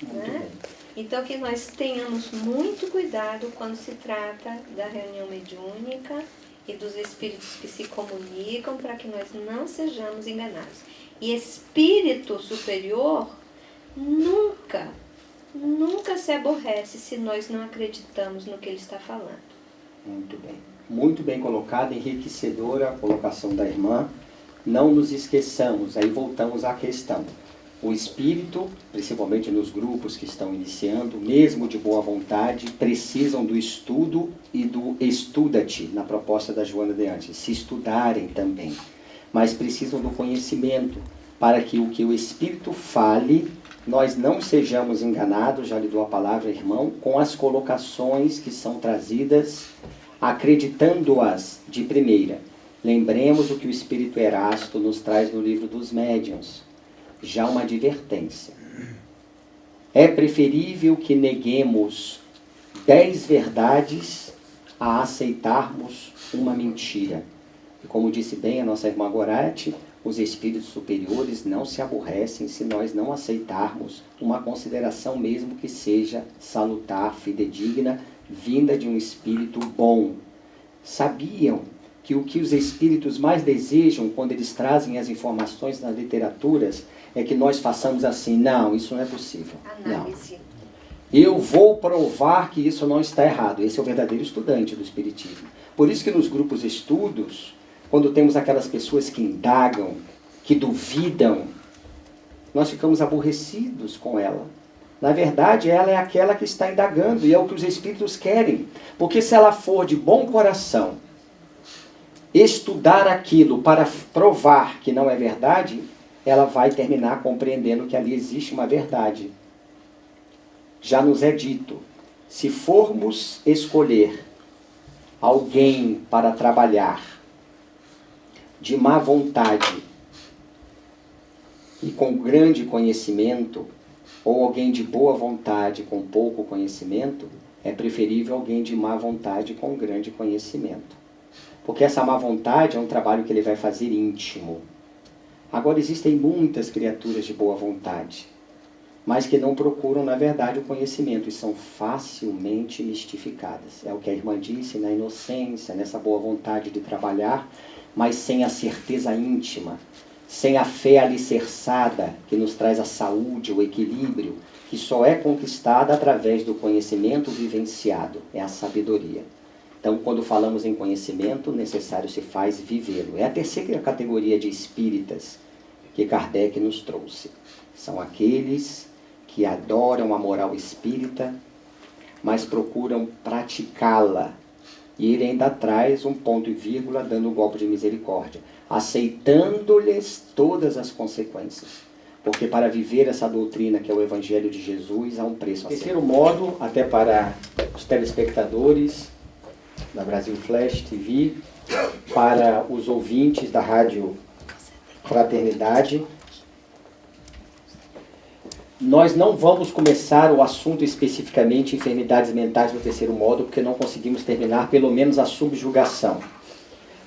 Muito Né? bem. Então que nós tenhamos muito cuidado quando se trata da reunião mediúnica e dos espíritos que se comunicam para que nós não sejamos enganados. E espírito superior nunca se aborrece se nós não acreditamos no que ele está falando. Muito bem. Muito bem colocada, enriquecedora a colocação da irmã. Não nos esqueçamos, aí voltamos à questão. O espírito, principalmente nos grupos que estão iniciando, mesmo de boa vontade, precisam do estudo e do estuda-te, na proposta da Joana de Antes, se estudarem também. Mas precisam do conhecimento, para que o que o espírito fale, nós não sejamos enganados, já lhe dou a palavra, irmão, com as colocações que são trazidas, acreditando-as de primeira. Lembremos o que o Espírito Erasto nos traz no livro dos Médiuns. Já uma advertência. É preferível que neguemos 10 verdades a aceitarmos uma mentira. E como disse bem a nossa irmã Gorete, os espíritos superiores não se aborrecem se nós não aceitarmos uma consideração, mesmo que seja salutar, fidedigna, vinda de um espírito bom. Sabiam que o que os espíritos mais desejam quando eles trazem as informações nas literaturas é que nós façamos assim, não, isso não é possível. Análise. Não. Eu vou provar que isso não está errado. Esse é o verdadeiro estudante do espiritismo. Por isso que nos grupos de estudos, quando temos aquelas pessoas que indagam, que duvidam, nós ficamos aborrecidos com ela. Na verdade, ela é aquela que está indagando e é o que os espíritos querem. Porque se ela for de bom coração, estudar aquilo para provar que não é verdade, ela vai terminar compreendendo que ali existe uma verdade. Já nos é dito, se formos escolher alguém para trabalhar de má vontade e com grande conhecimento, ou alguém de boa vontade com pouco conhecimento, é preferível alguém de má vontade com grande conhecimento. Porque essa má vontade é um trabalho que ele vai fazer íntimo. Agora, existem muitas criaturas de boa vontade, mas que não procuram, na verdade, o conhecimento e são facilmente mistificadas. É o que a irmã disse, na inocência, nessa boa vontade de trabalhar, mas sem a certeza íntima, sem a fé alicerçada, que nos traz a saúde, o equilíbrio, que só é conquistada através do conhecimento vivenciado, é a sabedoria. Então, quando falamos em conhecimento, necessário se faz vivê-lo. É a terceira categoria de espíritas que Kardec nos trouxe. São aqueles que adoram a moral espírita, mas procuram praticá-la. E ele ainda traz um ponto e vírgula, dando um golpe de misericórdia, aceitando-lhes todas as consequências. Porque para viver essa doutrina que é o Evangelho de Jesus, há um preço a ser. Terceiro modo, até para os telespectadores da Brasil Flash TV, para os ouvintes da Rádio Fraternidade, nós não vamos começar o assunto especificamente enfermidades mentais no terceiro modo, porque não conseguimos terminar pelo menos a subjugação.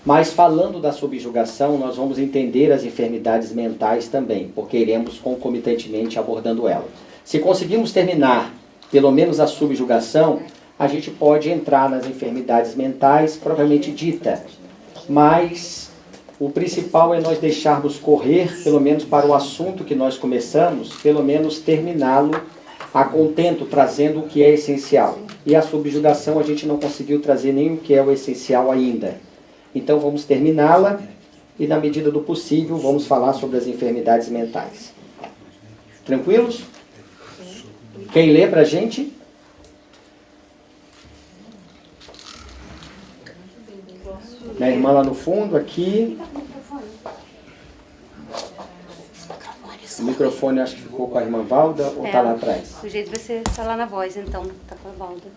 Mas falando da subjugação, nós vamos entender as enfermidades mentais também, porque iremos concomitantemente abordando ela. Se conseguimos terminar pelo menos a subjugação, a gente pode entrar nas enfermidades mentais propriamente dita. Mas o principal é nós deixarmos correr, pelo menos para o assunto que nós começamos, pelo menos terminá-lo a contento, trazendo o que é essencial. E a subjugação a gente não conseguiu trazer nem o que é o essencial ainda. Então vamos terminá-la e, na medida do possível, vamos falar sobre as enfermidades mentais. Tranquilos? Quem lê para a gente? Minha irmã lá no fundo, aqui. O microfone acho que ficou com a irmã Valda ou está lá atrás? O jeito vai ser falar na voz, então. Tá com a Valda.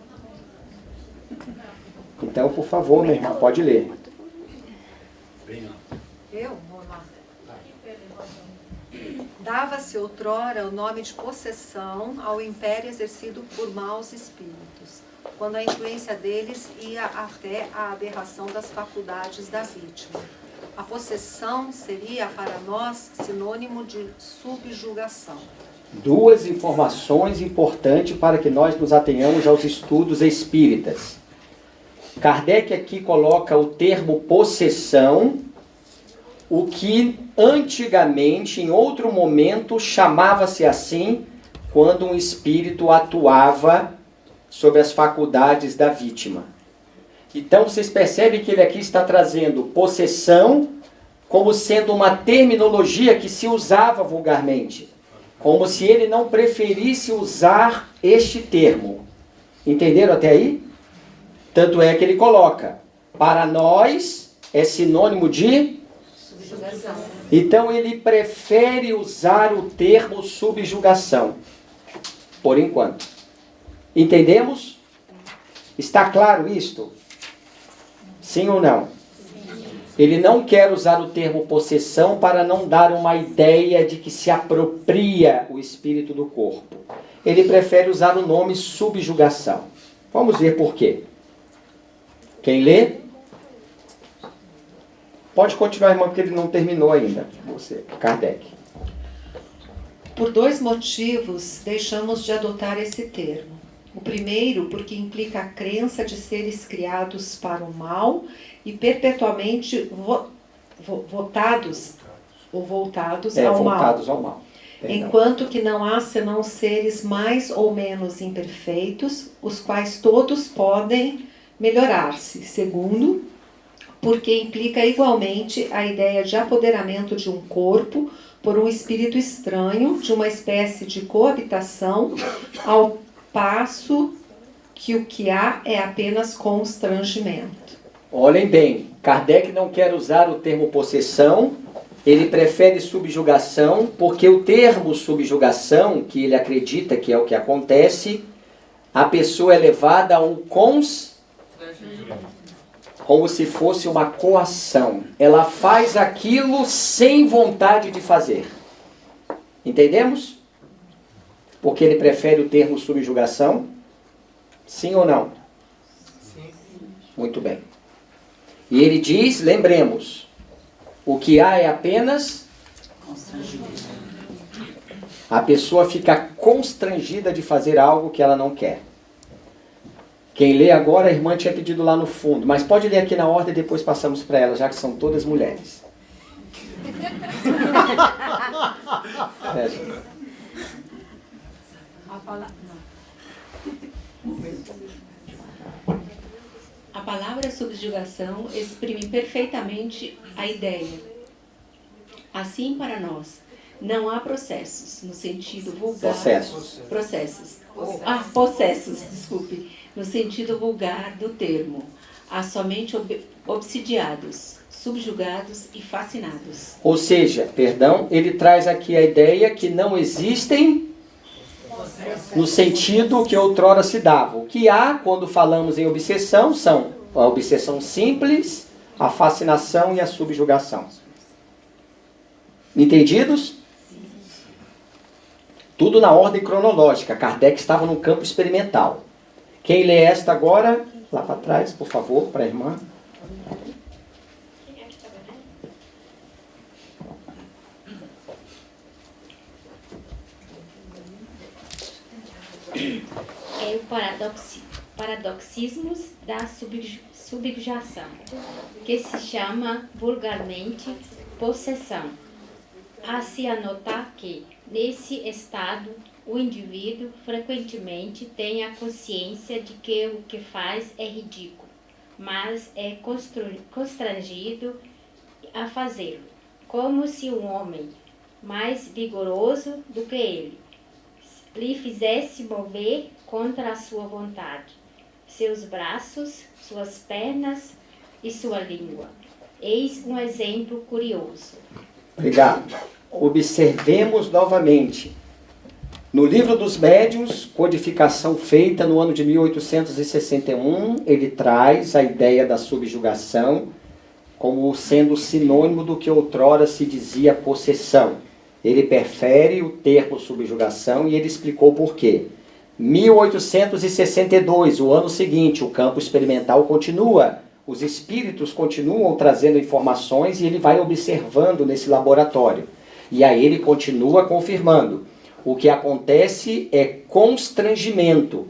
Então, por favor, minha irmã, pode ler. Eu? Dava-se outrora o nome de possessão ao império exercido por maus espíritos, quando a influência deles ia até a aberração das faculdades da vítima. A possessão seria para nós sinônimo de subjugação. Duas informações importantes para que nós nos atenhamos aos estudos espíritas. Kardec aqui coloca o termo possessão, o que antigamente, em outro momento, chamava-se assim, quando um espírito atuava sobre as faculdades da vítima. Então, vocês percebem que ele aqui está trazendo possessão como sendo uma terminologia que se usava vulgarmente, como se ele não preferisse usar este termo. Entenderam até aí? Tanto é que ele coloca, para nós é sinônimo de subjugação. Então ele prefere usar o termo subjugação, por enquanto. Entendemos? Está claro isto? Sim ou não? Ele não quer usar o termo possessão para não dar uma ideia de que se apropria o espírito do corpo. Ele prefere usar o nome subjugação. Vamos ver por quê. Quem lê? Pode continuar, irmão, porque ele não terminou ainda. Você, Kardec. Por dois motivos deixamos de adotar esse termo. O primeiro, porque implica a crença de seres criados para o mal e perpetuamente voltados ao mal. Enquanto que não há senão seres mais ou menos imperfeitos, os quais todos podem melhorar-se. Segundo, porque implica igualmente a ideia de apoderamento de um corpo por um espírito estranho, de uma espécie de coabitação, ao passo que o que há é apenas constrangimento. Olhem bem, Kardec não quer usar o termo possessão, ele prefere subjugação, porque o termo subjugação, que ele acredita que é o que acontece, a pessoa é levada a um como se fosse uma coação. Ela faz aquilo sem vontade de fazer. Entendemos? Porque ele prefere o termo subjugação? Sim ou não? Sim. Muito bem. E ele diz, lembremos, o que há é apenas a pessoa fica constrangida de fazer algo que ela não quer. Quem lê agora, a irmã tinha pedido lá no fundo, mas pode ler aqui na ordem e depois passamos para ela, já que são todas mulheres. A palavra subjugação exprime perfeitamente a ideia. Assim, para nós, não há processos, no sentido vulgar... Possessos, desculpe. No sentido vulgar do termo. Há somente obsidiados, subjugados e fascinados. Ou seja, ele traz aqui a ideia que não existem no sentido que outrora se dava. O que há, quando falamos em obsessão, são a obsessão simples, a fascinação e a subjugação. Entendidos? Tudo na ordem cronológica. Kardec estava no campo experimental. Quem lê esta agora, lá para trás, por favor, para a irmã. É o paradoxismos da subjugação, que se chama vulgarmente possessão. A se anotar que, nesse estado, o indivíduo frequentemente tem a consciência de que o que faz é ridículo, mas é constrangido a fazê-lo, como se um homem mais vigoroso do que ele lhe fizesse mover contra a sua vontade seus braços, suas pernas e sua língua. Eis um exemplo curioso. Obrigado. Observemos novamente. No Livro dos Médiuns, codificação feita no ano de 1861, ele traz a ideia da subjugação como sendo sinônimo do que outrora se dizia possessão. Ele prefere o termo subjugação e ele explicou por quê. 1862, o ano seguinte, o campo experimental continua, os espíritos continuam trazendo informações e ele vai observando nesse laboratório. E aí ele continua confirmando. O que acontece é constrangimento.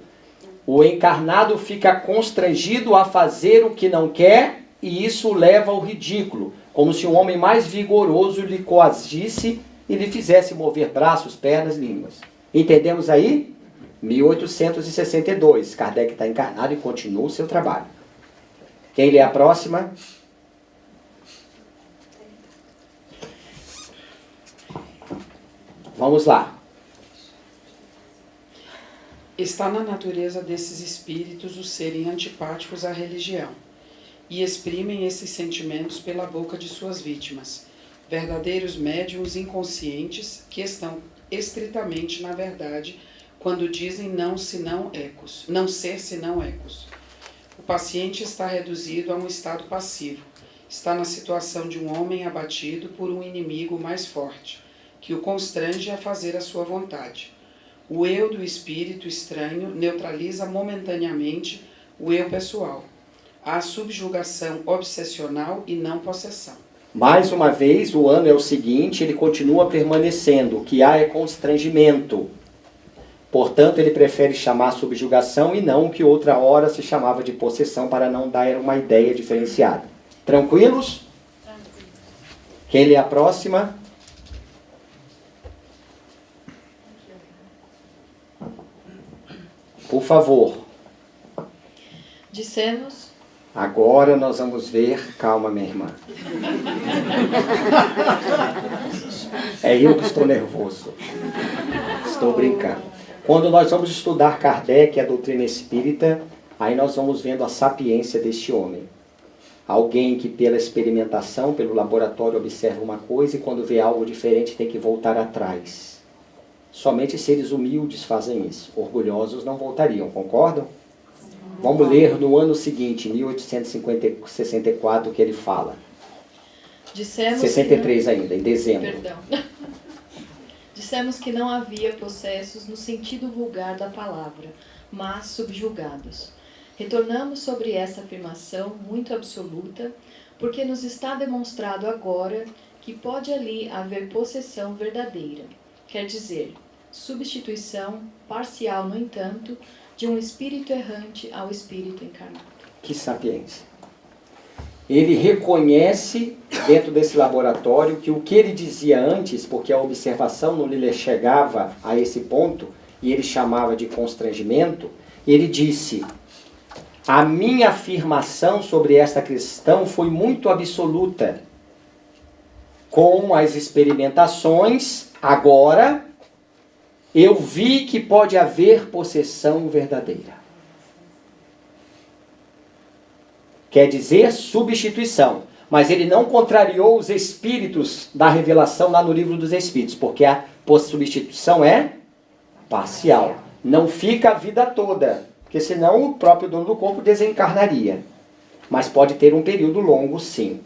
O encarnado fica constrangido a fazer o que não quer e isso o leva ao ridículo, como se um homem mais vigoroso lhe coagisse e lhe fizesse mover braços, pernas, línguas. Entendemos aí? 1862. Kardec está encarnado e continua o seu trabalho. Quem lê a próxima? Vamos lá. Está na natureza desses espíritos os serem antipáticos à religião e exprimem esses sentimentos pela boca de suas vítimas, verdadeiros médiuns inconscientes que estão estritamente na verdade quando dizem não ser senão ecos. O paciente está reduzido a um estado passivo, está na situação de um homem abatido por um inimigo mais forte, que o constrange a fazer a sua vontade. O eu do espírito estranho neutraliza momentaneamente o eu pessoal. Há subjugação obsessional e não possessão. Mais uma vez, o ano é o seguinte, ele continua permanecendo. O que há é constrangimento. Portanto, ele prefere chamar subjugação e não o que outra hora se chamava de possessão, para não dar uma ideia diferenciada. Tranquilos? Quem lê a próxima? Por favor. Dissemos. Agora nós vamos ver... Calma, minha irmã. É eu que estou nervoso. Estou brincando. Quando nós vamos estudar Kardec e a doutrina espírita, aí nós vamos vendo a sapiência deste homem. Alguém que pela experimentação, pelo laboratório observa uma coisa e quando vê algo diferente tem que voltar atrás. Somente seres humildes fazem isso. Orgulhosos não voltariam, concordam? Vamos ler no ano seguinte, 1864, que ele fala. Dissemos 63 ainda, em dezembro. Perdão. Dissemos que não havia possessos no sentido vulgar da palavra, mas subjugados. Retornamos sobre essa afirmação muito absoluta, porque nos está demonstrado agora que pode ali haver possessão verdadeira, quer dizer, substituição parcial, no entanto, de um espírito errante ao espírito encarnado. Que sapiência! Ele reconhece, dentro desse laboratório, que o que ele dizia antes, porque a observação não lhe chegava a esse ponto, e ele chamava de constrangimento, ele disse: a minha afirmação sobre esta questão foi muito absoluta. Com as experimentações, agora, eu vi que pode haver possessão verdadeira. Quer dizer, substituição. Mas ele não contrariou os espíritos da revelação lá no livro dos Espíritos, porque a substituição é parcial. Não fica a vida toda, porque senão o próprio dono do corpo desencarnaria. Mas pode ter um período longo, sim.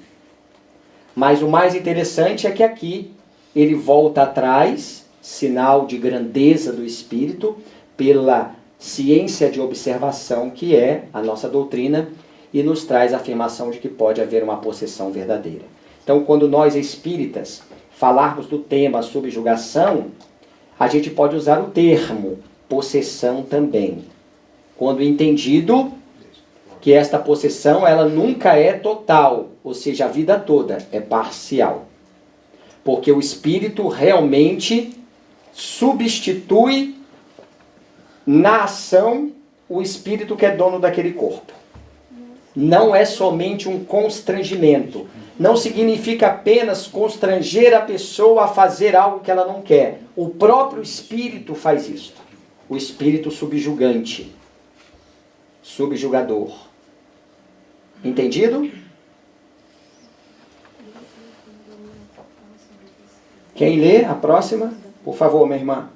Mas o mais interessante é que aqui ele volta atrás, sinal de grandeza do espírito, pela ciência de observação que é a nossa doutrina, e nos traz a afirmação de que pode haver uma possessão verdadeira. Então, quando nós espíritas falarmos do tema subjugação, a gente pode usar o termo possessão também. Quando entendido que esta possessão ela nunca é total, ou seja, a vida toda é parcial. Porque o espírito realmente substitui na ação o espírito que é dono daquele corpo. Não é somente um constrangimento. Não significa apenas constranger a pessoa a fazer algo que ela não quer. O próprio espírito faz isso. O espírito subjugante. Subjugador. Entendido? Quem lê a próxima? Por favor, minha irmã.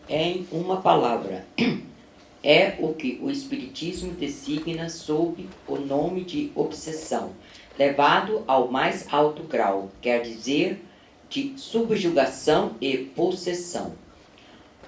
Em uma palavra, é o que o Espiritismo designa sob o nome de obsessão, levado ao mais alto grau, quer dizer, de subjugação e possessão.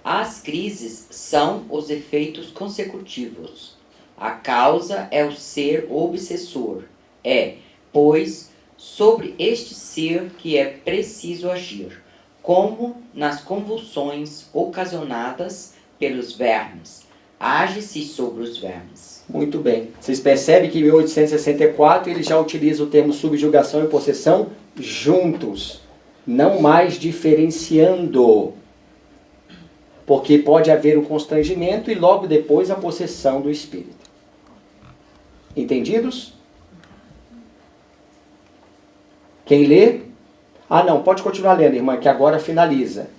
As crises são os efeitos consecutivos. A causa é o ser obsessor. É, pois, sobre este ser que é preciso agir, como nas convulsões ocasionadas pelos vermes. Age-se sobre os vermes. Muito bem. Vocês percebem que em 1864 ele já utiliza o termo subjugação e possessão juntos, não mais diferenciando. Porque pode haver o constrangimento e logo depois a possessão do espírito. Entendidos? Quem lê? Ah, não, pode continuar lendo, irmã, que agora finaliza.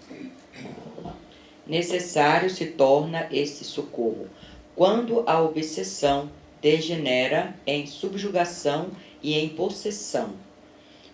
Necessário se torna este socorro quando a obsessão degenera em subjugação e em possessão.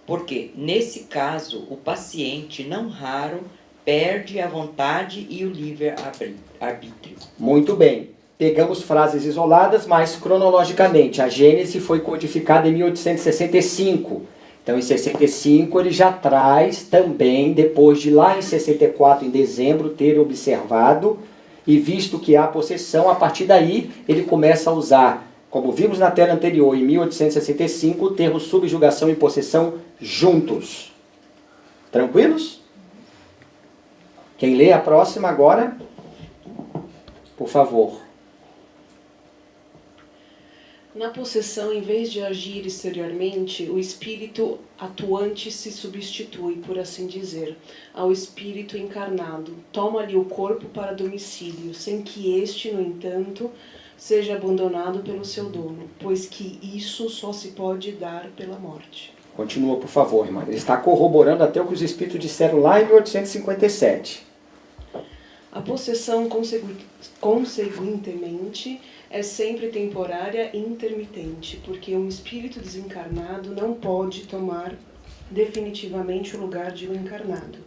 Porque, nesse caso, o paciente, não raro, perde a vontade e o livre-arbítrio. Muito bem. Pegamos frases isoladas, mas cronologicamente. A Gênese foi codificada em 1865. Então, em 65, ele já traz também, depois de lá em 64, em dezembro, ter observado e visto que há possessão, a partir daí ele começa a usar, como vimos na tela anterior, em 1865, o termo subjugação e possessão juntos. Tranquilos? Quem lê a próxima agora? Por favor. Na possessão, em vez de agir exteriormente, o espírito atuante se substitui, por assim dizer, ao espírito encarnado. Toma-lhe o corpo para domicílio, sem que este, no entanto, seja abandonado pelo seu dono, pois que isso só se pode dar pela morte. Continua, por favor, irmã. Ele está corroborando até o que os espíritos disseram lá em 1857. A possessão, conseguintemente, é sempre temporária e intermitente, porque um espírito desencarnado não pode tomar definitivamente o lugar de um encarnado,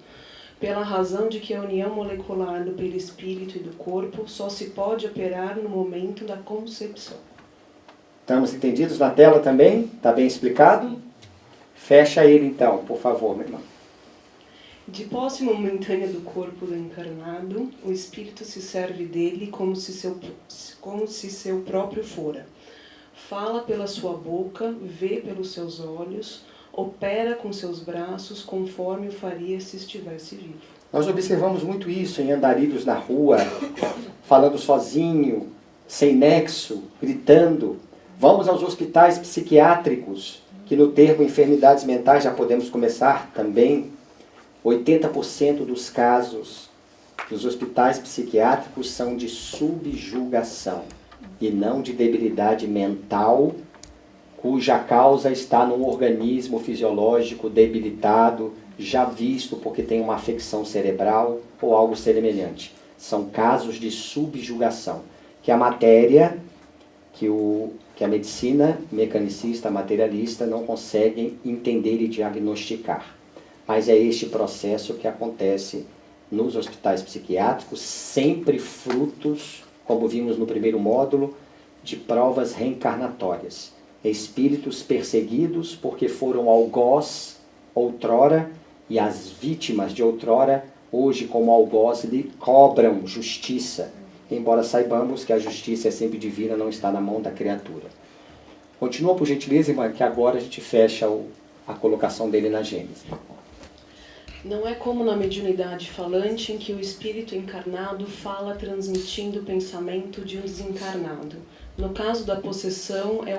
pela razão de que a união molecular do perispírito e do corpo só se pode operar no momento da concepção. Estamos entendidos na tela também? Está bem explicado? Fecha ele então, por favor, meu irmão. De posse momentânea do corpo do encarnado, o espírito se serve dele como se seu próprio fora. Fala pela sua boca, vê pelos seus olhos, opera com seus braços conforme o faria se estivesse vivo. Nós observamos muito isso em andarilhos na rua, falando sozinho, sem nexo, gritando. Vamos aos hospitais psiquiátricos, que no termo enfermidades mentais já podemos começar também. 80% dos casos dos hospitais psiquiátricos são de subjugação e não de debilidade mental, cuja causa está num organismo fisiológico debilitado, já visto porque tem uma afecção cerebral ou algo semelhante. São casos de subjugação, que a matéria, que a medicina mecanicista, materialista não conseguem entender e diagnosticar. Mas é este processo que acontece nos hospitais psiquiátricos, sempre frutos, como vimos no primeiro módulo, de provas reencarnatórias. Espíritos perseguidos porque foram algoz outrora, e as vítimas de outrora, hoje como algoz, lhe cobram justiça, embora saibamos que a justiça é sempre divina, não está na mão da criatura. Continua, por gentileza, irmã, que agora a gente fecha a colocação dele na Gênesis. Não é como na mediunidade falante, em que o espírito encarnado fala transmitindo o pensamento de um desencarnado. No caso da possessão, é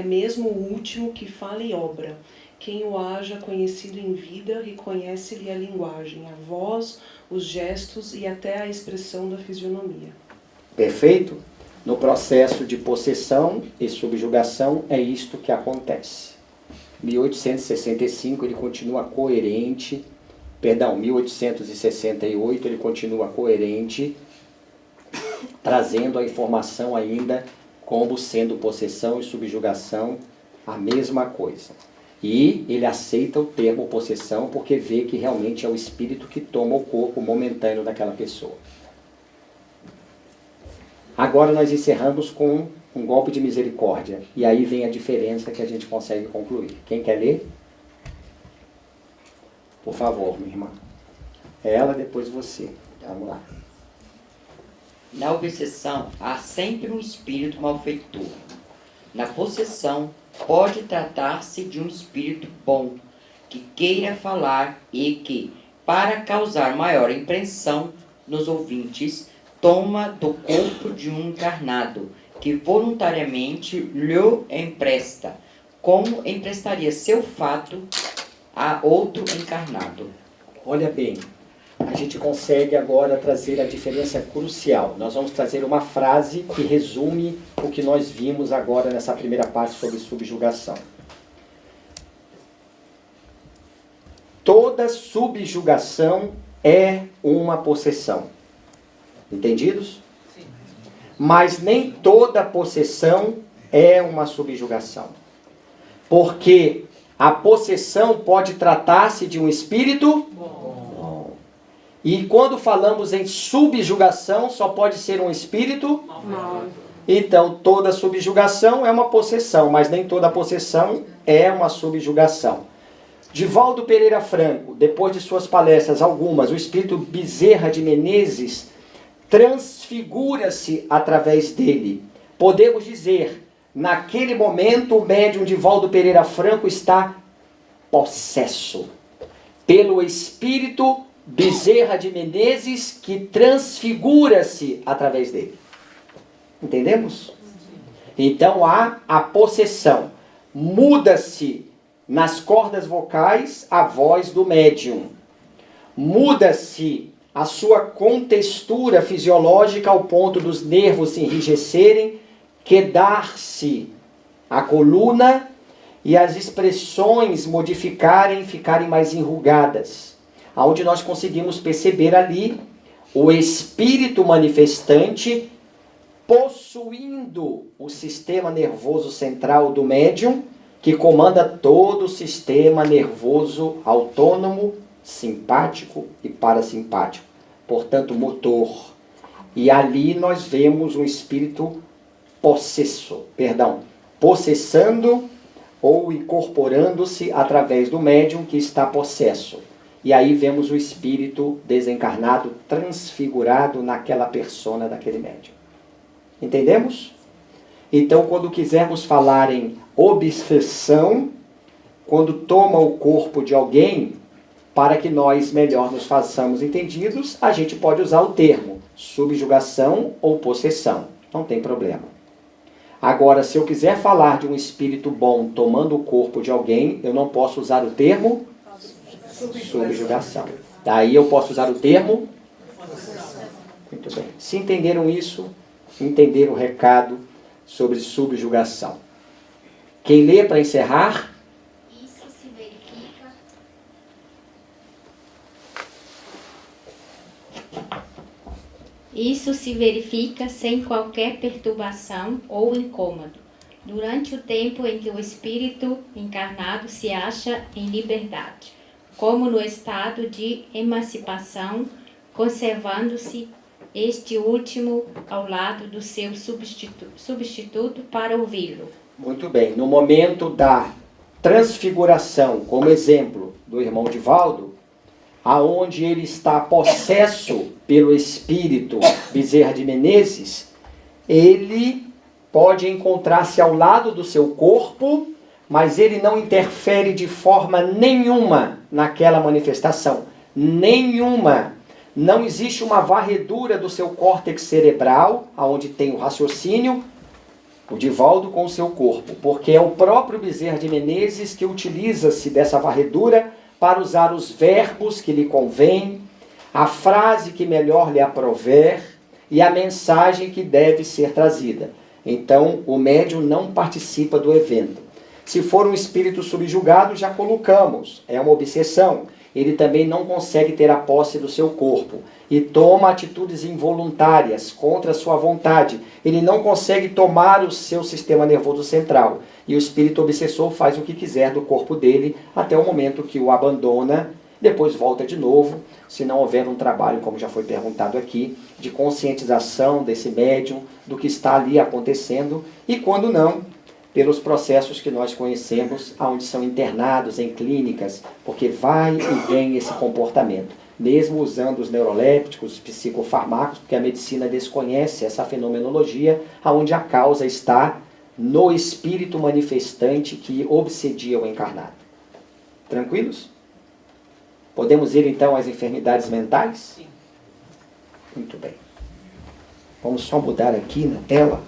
mesmo o último que fala e obra. Quem o haja conhecido em vida, reconhece-lhe a linguagem, a voz, os gestos e até a expressão da fisionomia. Perfeito? No processo de possessão e subjugação, é isto que acontece. 1865 ele continua coerente, 1868 ele continua coerente, trazendo a informação ainda como sendo possessão e subjugação a mesma coisa. E ele aceita o termo possessão porque vê que realmente é o espírito que toma o corpo momentâneo daquela pessoa. Agora nós encerramos com um golpe de misericórdia. E aí vem a diferença que a gente consegue concluir. Quem quer ler? Por favor, minha irmã. Ela, depois você. Vamos lá. Na obsessão, há sempre um espírito malfeitor. Na possessão, pode tratar-se de um espírito bom, que queira falar e que, para causar maior impressão nos ouvintes, toma do corpo de um encarnado, que voluntariamente lhe empresta, como emprestaria seu fato a outro encarnado. Olha bem, a gente consegue agora trazer a diferença crucial. Nós vamos trazer uma frase que resume o que nós vimos agora nessa primeira parte sobre subjugação. Toda subjugação é uma possessão. Entendidos? Mas nem toda possessão é uma subjugação. Porque a possessão pode tratar-se de um espírito bom. E quando falamos em subjugação, só pode ser um espírito mal. Então, toda subjugação é uma possessão, mas nem toda possessão é uma subjugação. Divaldo Pereira Franco, depois de suas palestras, algumas, o espírito Bezerra de Menezes transfigura-se através dele. Podemos dizer, naquele momento, o médium Divaldo Pereira Franco está possesso pelo espírito Bezerra de Menezes, que transfigura-se através dele. Entendemos? Então há a possessão. Muda-se nas cordas vocais a voz do médium. Muda-se a sua contextura fisiológica ao ponto dos nervos se enrijecerem, quedar-se a coluna e as expressões modificarem, ficarem mais enrugadas. Onde nós conseguimos perceber ali o espírito manifestante possuindo o sistema nervoso central do médium, que comanda todo o sistema nervoso autônomo, simpático e parasimpático, portanto motor. E ali nós vemos um espírito possessando ou incorporando-se através do médium que está possesso. E aí vemos o espírito desencarnado transfigurado naquela persona daquele médium. Entendemos? Então, quando quisermos falar em obsessão, quando toma o corpo de alguém, para que nós melhor nos façamos entendidos, a gente pode usar o termo subjugação ou possessão. Não tem problema. Agora, se eu quiser falar de um espírito bom tomando o corpo de alguém, eu não posso usar o termo subjugação. Daí eu posso usar o termo? Muito bem. Se entenderam isso, entenderam o recado sobre subjugação. Quem lê para encerrar? Isso se verifica sem qualquer perturbação ou incômodo, durante o tempo em que o espírito encarnado se acha em liberdade, como no estado de emancipação, conservando-se este último ao lado do seu substituto para ouvi-lo. Muito bem. No momento da transfiguração, como exemplo do irmão Divaldo, aonde ele está possesso pelo espírito Bezerra de Menezes, ele pode encontrar-se ao lado do seu corpo, mas ele não interfere de forma nenhuma naquela manifestação. Nenhuma. Não existe uma varredura do seu córtex cerebral, onde tem o raciocínio, o Divaldo com o seu corpo, porque é o próprio Bezerra de Menezes que utiliza-se dessa varredura para usar os verbos que lhe convém, a frase que melhor lhe aprover e a mensagem que deve ser trazida. Então, o médium não participa do evento. Se for um espírito subjugado, já colocamos, é uma obsessão. Ele também não consegue ter a posse do seu corpo e toma atitudes involuntárias contra a sua vontade. Ele não consegue tomar o seu sistema nervoso central. E o espírito obsessor faz o que quiser do corpo dele até o momento que o abandona, depois volta de novo, se não houver um trabalho, como já foi perguntado aqui, de conscientização desse médium, do que está ali acontecendo, e quando não, pelos processos que nós conhecemos, onde são internados em clínicas, porque vai e vem esse comportamento, mesmo usando os neurolépticos, os psicofarmacos, porque a medicina desconhece essa fenomenologia, onde a causa está no espírito manifestante que obsedia o encarnado. Tranquilos? Podemos ir então às enfermidades mentais? Sim. Muito bem. Vamos só mudar aqui na tela.